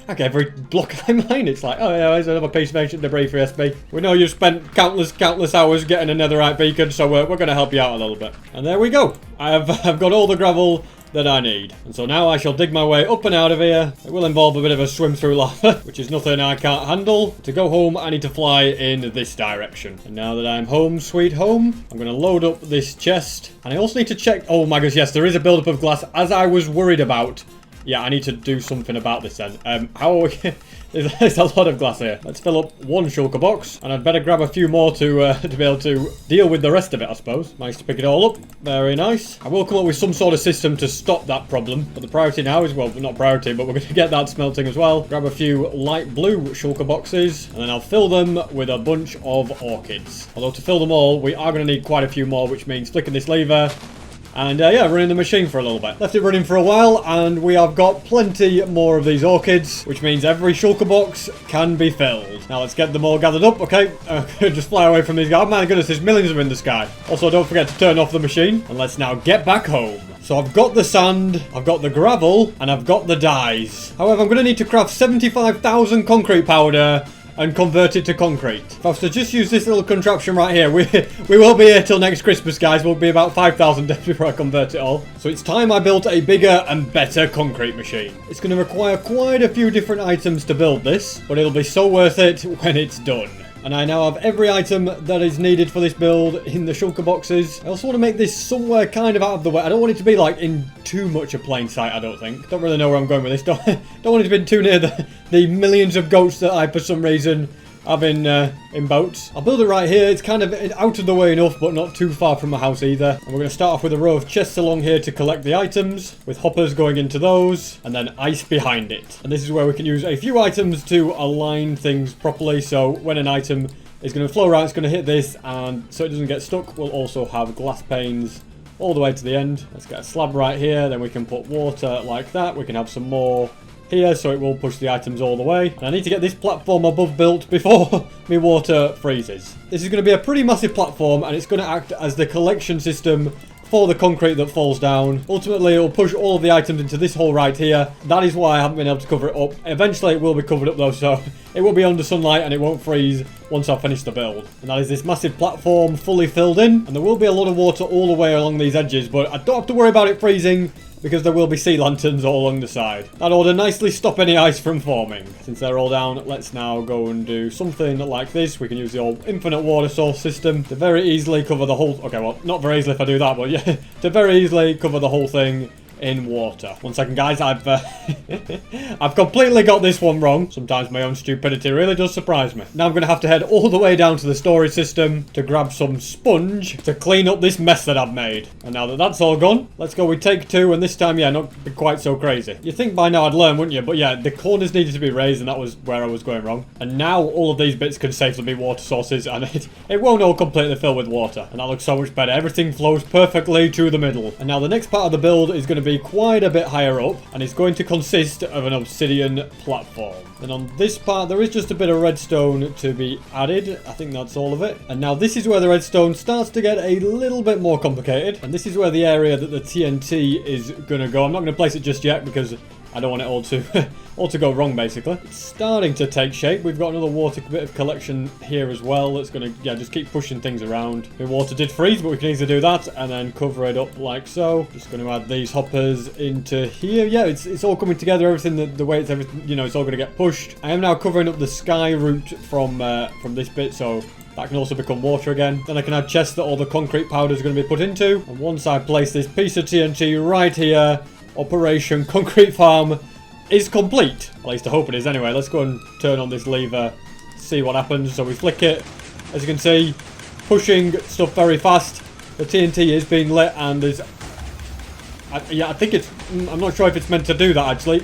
I get every block I mine. It's like, oh yeah, there's another piece of ancient debris for SB. We know you've spent countless hours getting a netherite beacon, so we're going to help you out a little bit. And there we go. I've got all the gravel that I need. And so now I shall dig my way up and out of here. It will involve a bit of a swim through lava, which is nothing I can't handle. To go home, I need to fly in this direction. And now that I'm home, sweet home, I'm going to load up this chest. And I also need to check... Oh my gosh, yes, there is a buildup of glass, as I was worried about. Yeah, I need to do something about this then. How are we... There's a lot of glass here. Let's fill up 1 shulker box. And I'd better grab a few more to be able to deal with the rest of it, I suppose. Managed to pick it all up. Very nice. I will come up with some sort of system to stop that problem. But the priority now is, well, not priority, but we're going to get that smelting as well. Grab a few light blue shulker boxes. And then I'll fill them with a bunch of orchids. Although to fill them all, we are going to need quite a few more, which means flicking this lever. And yeah, running the machine for a little bit. Left it running for a while, and we have got plenty more of these orchids, which means every shulker box can be filled. Now let's get them all gathered up, okay? Just fly away from these guys. Oh my goodness, there's millions of them in the sky. Also, don't forget to turn off the machine, and let's now get back home. So I've got the sand, I've got the gravel, and I've got the dyes. However, I'm going to need to craft 75,000 concrete powder and convert it to concrete. If I was to just use this little contraption right here, we will be here till next Christmas, guys. We'll be about 5,000 days before I convert it all. So it's time I built a bigger and better concrete machine. It's going to require quite a few different items to build this, but it'll be so worth it when it's done. And I now have every item that is needed for this build in the shulker boxes. I also want to make this somewhere kind of out of the way. I don't want it to be like in too much of plain sight, I don't think. Don't really know where I'm going with this. Don't want it to be too near the millions of goats that I, for some reason, have in boats. I'll build it right here. It's kind of out of the way enough, but not too far from my house either. And we're going to start off with a row of chests along here to collect the items, with hoppers going into those, and then ice behind it. And this is where we can use a few items to align things properly. So when an item is going to flow around, it's going to hit this, and so it doesn't get stuck, we'll also have glass panes all the way to the end. Let's get a slab right here. Then we can put water like that. We can have some more here, so it will push the items all the way. And I need to get this platform above built before my water freezes. This is going to be a pretty massive platform, and it's going to act as the collection system for the concrete that falls down. Ultimately, it'll push all of the items into this hole right here. That is why I haven't been able to cover it up. Eventually, it will be covered up though, so it will be under sunlight and it won't freeze once I've finished the build. And that is this massive platform fully filled in. And there will be a lot of water all the way along these edges, but I don't have to worry about it freezing because there will be sea lanterns all along the side. That ought to nicely stop any ice from forming. Since they're all down, let's now go and do something like this. We can use the old infinite water source system to very easily cover the whole... Okay, well, not very easily if I do that, but yeah, to very easily cover the whole thing in water. 1 second, guys. I've I've completely got this one wrong. Sometimes my own stupidity really does surprise me. Now I'm going to have to head all the way down to the storage system to grab some sponge to clean up this mess that I've made. And now that that's all gone, let's go with take 2. And this time, yeah, not be quite so crazy. You'd think by now I'd learn, wouldn't you? But yeah, the corners needed to be raised, and that was where I was going wrong. And now all of these bits can safely be water sources, and it won't all completely fill with water. And that looks so much better. Everything flows perfectly to the middle. And now the next part of the build is going to be quite a bit higher up, and it's going to consist of an obsidian platform. And on this part there is just a bit of redstone to be added. I think that's all of it. And now this is where the redstone starts to get a little bit more complicated, and this is where the area that the TNT is gonna go. I'm not gonna place it just yet because I don't want it all to all to go wrong, basically. It's starting to take shape. We've got another water bit of collection here as well. That's going to, yeah, just keep pushing things around. The water did freeze, but we can easily do that and then cover it up like so. Just going to add these hoppers into here. Yeah, it's all coming together. Everything, the way it's everything, you know, it's all going to get pushed. I am now covering up the sky route from this bit, so that can also become water again. Then I can add chests that all the concrete powder is going to be put into. And once I place this piece of TNT right here, Operation Concrete Farm is complete. At least I hope it is anyway. Let's go and turn on this lever, see what happens. So we flick it. As you can see, pushing stuff very fast. The TNT is being lit, and there's... yeah, I think it's... I'm not sure if it's meant to do that, actually.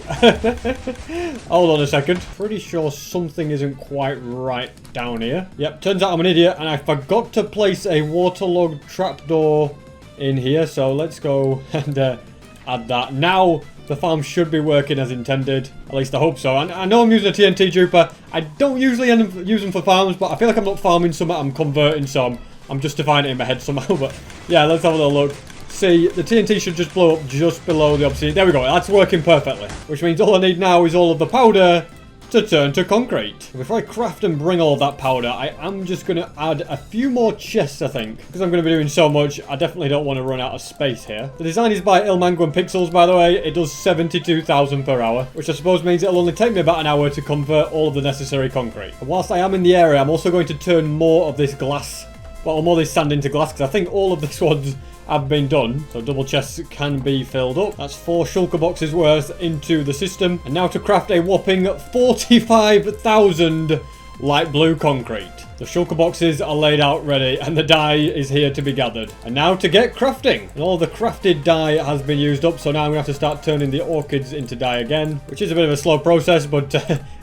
Hold on a second. Pretty sure something isn't quite right down here. Yep, turns out I'm an idiot, and I forgot to place a waterlogged trapdoor in here. So let's go and add that. Now the farm should be working as intended. At least I hope so. I know I'm using a TNT duper. I don't usually end up using them for farms, but I feel like I'm not farming some, I'm converting some. I'm justifying it in my head somehow, but yeah, let's have a little look. See, the TNT should just blow up just below the obsidian. There we go, that's working perfectly. Which means all I need now is all of the powder to turn to concrete. Before I craft and bring all of that powder, I am just going to add a few more chests, I think. Because I'm going to be doing so much, I definitely don't want to run out of space here. The design is by Ilmango and Pixels, by the way. It does 72,000 per hour, which I suppose means it'll only take me about an hour to convert all of the necessary concrete. And whilst I am in the area, I'm also going to turn more of this glass, well, more of this sand into glass, because I think all of this ones have been done, so double chests can be filled up. That's 4 shulker boxes worth into the system. And now to craft a whopping 45,000 light blue concrete. The shulker boxes are laid out ready, and the dye is here to be gathered. And now to get crafting. And all the crafted dye has been used up, so now I'm going to have to start turning the orchids into dye again, which is a bit of a slow process, but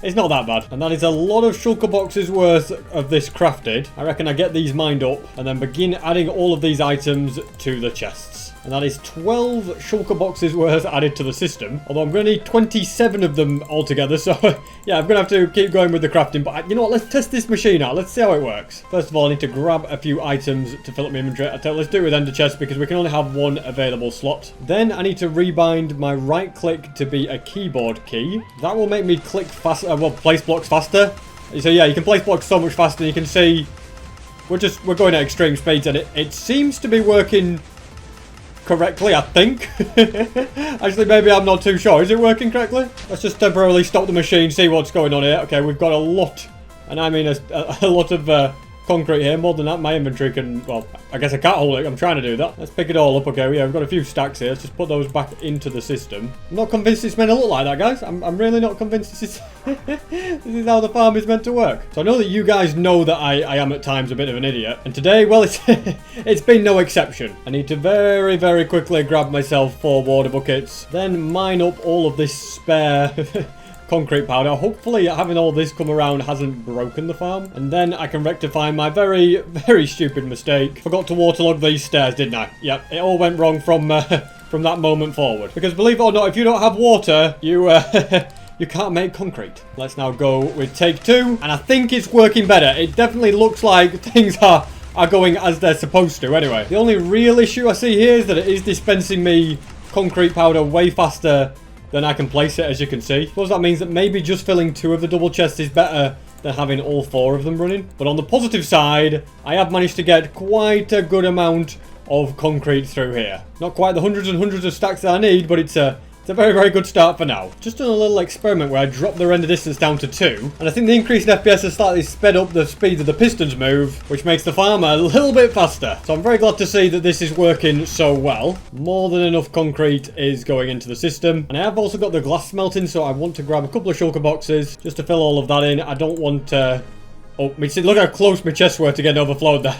it's not that bad. And that is a lot of shulker boxes worth of this crafted. I reckon I get these mined up and then begin adding all of these items to the chests. And that is 12 shulker boxes worth added to the system. Although I'm going to need 27 of them altogether. So, yeah, I'm going to have to keep going with the crafting. But, you know what? Let's test this machine out. Let's see how it works. First of all, I need to grab a few items to fill up my inventory. Let's do it with ender chest because we can only have one available slot. Then I need to rebind my right click to be a keyboard key. That will make me click faster. Well, place blocks faster. So, yeah, you can place blocks so much faster. You can see we're going at extreme speeds, and it seems to be working correctly, I think. Actually, maybe I'm not too sure. Is it working correctly? Let's just temporarily stop the machine, see what's going on here. Okay, we've got a lot, and I mean a lot of concrete here. More than that, my inventory can, well, I guess I can't hold it. I'm trying to do that. Let's pick it all up. Okay, yeah, we've got a few stacks here. Let's just put those back into the system. I'm not convinced it's meant to look like that, guys. I'm really not convinced this is this is how the farm is meant to work. So I know that you guys know that I am at times a bit of an idiot, and today, well, it's been no exception. I need to very, very quickly grab myself 4 water buckets, then mine up all of this spare concrete powder. Hopefully having all this come around hasn't broken the farm, and then I can rectify my very, very stupid mistake. Forgot to waterlog these stairs, didn't I? Yep, it all went wrong from that moment forward. Because believe it or not, if you don't have water, you you can't make concrete. Let's now go with take 2, and I think it's working better. It definitely looks like things are are going as they're supposed to anyway. The only real issue I see here is that it is dispensing me concrete powder way faster than I can place it, as you can see. I suppose that means that maybe just filling 2 of the double chests is better than having all 4 of them running. But on the positive side, I have managed to get quite a good amount of concrete through here. Not quite the hundreds and hundreds of stacks that I need, but it's a very, very good start for now. Just done a little experiment where I dropped the render distance down to 2. And I think the increase in FPS has slightly sped up the speed that the pistons move, which makes the farm a little bit faster. So I'm very glad to see that this is working so well. More than enough concrete is going into the system. And I have also got the glass smelting, so I want to grab a couple of shulker boxes just to fill all of that in. I don't want to... Oh, look how close my chests were to getting overflowed. I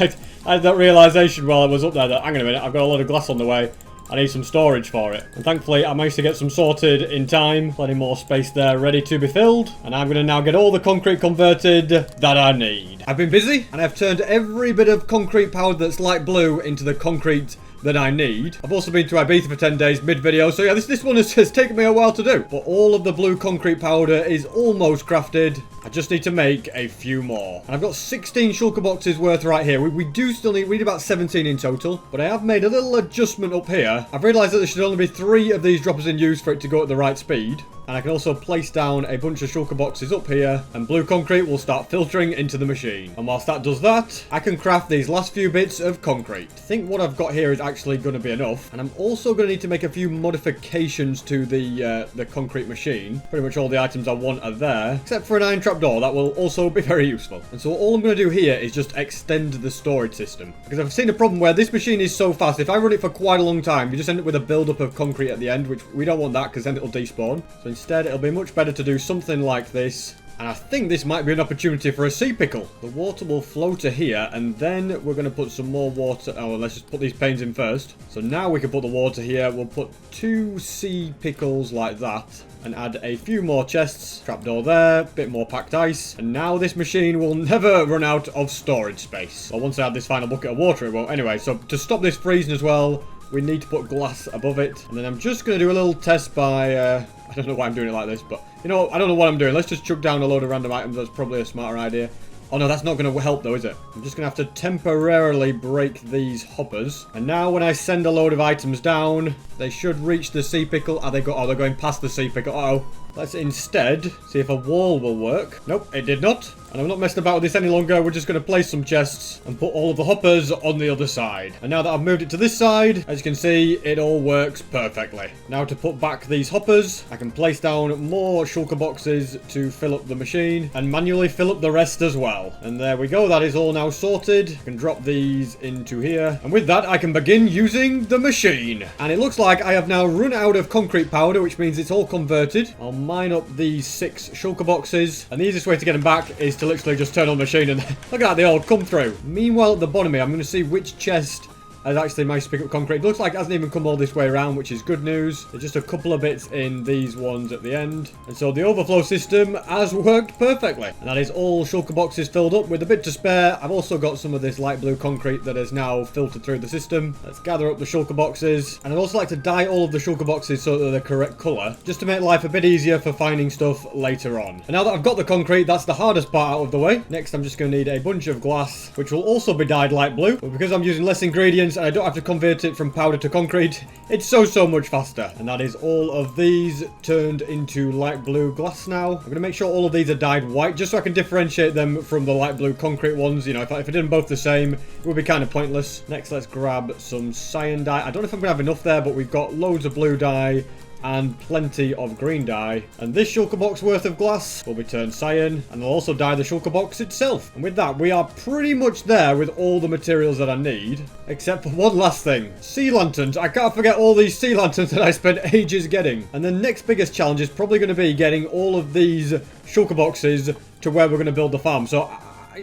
had that realization while I was up there that, hang on a minute, I've got a lot of glass on the way. I need some storage for it. And thankfully, I managed to get some sorted in time. Plenty more space there ready to be filled. And I'm going to now get all the concrete converted that I need. I've been busy, and I've turned every bit of concrete powder that's light blue into the concrete that I need. I've also been to Ibiza for 10 days mid-video, so yeah, this one has taken me a while to do. But all of the blue concrete powder is almost crafted. I just need to make a few more. And I've got 16 shulker boxes worth right here. We do still need about 17 in total, but I have made a little adjustment up here. I've realised that there should only be 3 of these droppers in use for it to go at the right speed. And I can also place down a bunch of shulker boxes up here, and blue concrete will start filtering into the machine. And whilst that does that, I can craft these last few bits of concrete. I think what I've got here is actually going to be enough, and I'm also going to need to make a few modifications to the concrete machine. Pretty much all the items I want are there, except for an iron trapdoor. That will also be very useful. And so all I'm going to do here is just extend the storage system, because I've seen a problem where this machine is so fast. If I run it for quite a long time, you just end up with a build-up of concrete at the end, which we don't want that, because then it'll despawn. So instead, it'll be much better to do something like this. And I think this might be an opportunity for a sea pickle. The water will flow to here, and then we're going to put some more water. Oh, let's just put these panes in first. So now we can put the water here. We'll put 2 sea pickles like that, and add a few more chests. Trapdoor there, bit more packed ice. And now this machine will never run out of storage space. Well, once I add this final bucket of water, it won't. Anyway, so to stop this freezing as well, we need to put glass above it. And then I'm just going to do a little test by... I don't know why I'm doing it like this, but... You know, I don't know what I'm doing. Let's just chuck down a load of random items. That's probably a smarter idea. Oh no, that's not going to help though, is it? I'm just going to have to temporarily break these hoppers. And now when I send a load of items down, they should reach the sea pickle. Oh, they're going past the sea pickle. Uh-oh. Let's instead see if a wall will work. Nope, it did not. And I'm not messing about with this any longer. We're just going to place some chests and put all of the hoppers on the other side. And now that I've moved it to this side, as you can see, it all works perfectly. Now to put back these hoppers, I can place down more shulker boxes to fill up the machine and manually fill up the rest as well. And there we go. That is all now sorted. I can drop these into here. And with that, I can begin using the machine. And it looks like I have now run out of concrete powder, which means it's all converted. I'll mine up these 6 shulker boxes. And the easiest way to get them back is to literally just turn on the machine and look at that, they all come through. Meanwhile, at the bottom here, I'm going to see which chest has actually managed to pick up concrete. It looks like it hasn't even come all this way around, which is good news. There's just a couple of bits in these ones at the end. And so the overflow system has worked perfectly. And that is all shulker boxes filled up with a bit to spare. I've also got some of this light blue concrete that is now filtered through the system. Let's gather up the shulker boxes. And I'd also like to dye all of the shulker boxes so that they're the correct colour, just to make life a bit easier for finding stuff later on. And now that I've got the concrete, that's the hardest part out of the way. Next, I'm just going to need a bunch of glass, which will also be dyed light blue. But because I'm using less ingredients, and I don't have to convert it from powder to concrete, it's so much faster. And that is all of these turned into light blue glass now. I'm going to make sure all of these are dyed white, just so I can differentiate them from the light blue concrete ones. You know, if I did them both the same, it would be kind of pointless. Next, let's grab some cyan dye. I don't know if I'm going to have enough there, but we've got loads of blue dye and plenty of green dye. And this shulker box worth of glass will be turned cyan, and I'll also dye the shulker box itself. And with that, we are pretty much there with all the materials that I need, except for one last thing. Sea lanterns. I can't forget all these sea lanterns that I spent ages getting. And the next biggest challenge is probably going to be getting all of these shulker boxes to where we're going to build the farm. So,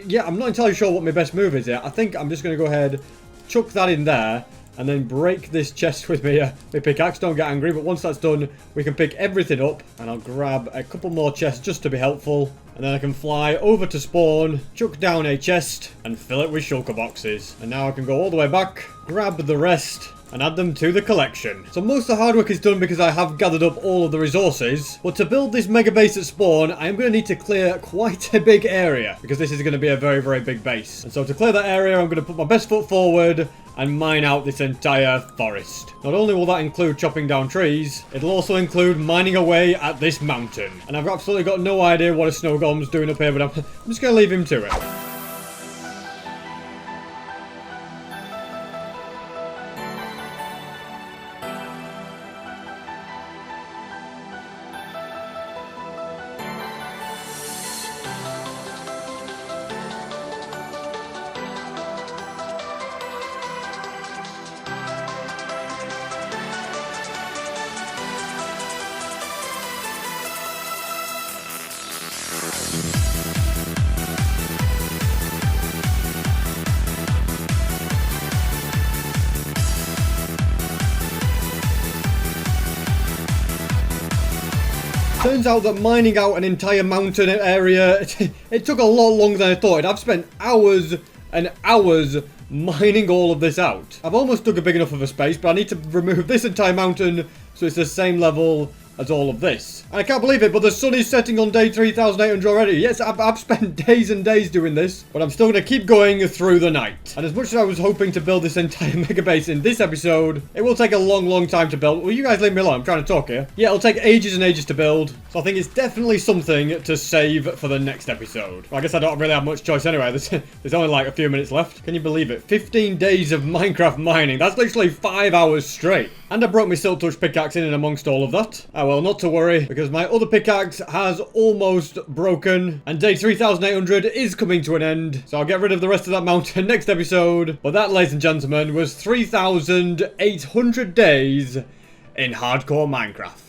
yeah, I'm not entirely sure what my best move is here. I think I'm just going to go ahead, chuck that in there, and then break this chest with my pickaxe. Don't get angry, but once that's done, we can pick everything up. And I'll grab a couple more chests just to be helpful. And then I can fly over to spawn, chuck down a chest, and fill it with shulker boxes. And now I can go all the way back, grab the rest, and add them to the collection. So most of the hard work is done because I have gathered up all of the resources. But to build this mega base at spawn, I am going to need to clear quite a big area, because this is going to be a very, very big base. And so to clear that area, I'm going to put my best foot forward and mine out this entire forest. Not only will that include chopping down trees, it'll also include mining away at this mountain. And I've absolutely got no idea what a snow golem's doing up here, but I'm just going to leave him to it. Turns out that mining out an entire mountain area, it took a lot longer than I thought. I've spent hours and hours mining all of this out. I've almost dug a big enough of a space, but I need to remove this entire mountain so it's the same level as all of this. And I can't believe it, but the sun is setting on day 3,800 already. Yes, I've spent days and days doing this, but I'm still going to keep going through the night. And as much as I was hoping to build this entire mega base in this episode, it will take a long, long time to build. Well, you guys leave me alone. I'm trying to talk here. Yeah, it'll take ages and ages to build. So I think it's definitely something to save for the next episode. Well, I guess I don't really have much choice anyway. There's only like a few minutes left. Can you believe it? 15 days of Minecraft mining. That's literally 5 hours straight. And I broke my Silk Touch pickaxe in and amongst all of that. Oh, well, not to worry, because my other pickaxe has almost broken, and day 3,800 is coming to an end, so I'll get rid of the rest of that mountain next episode. But that, ladies and gentlemen, was 3,800 days in hardcore Minecraft.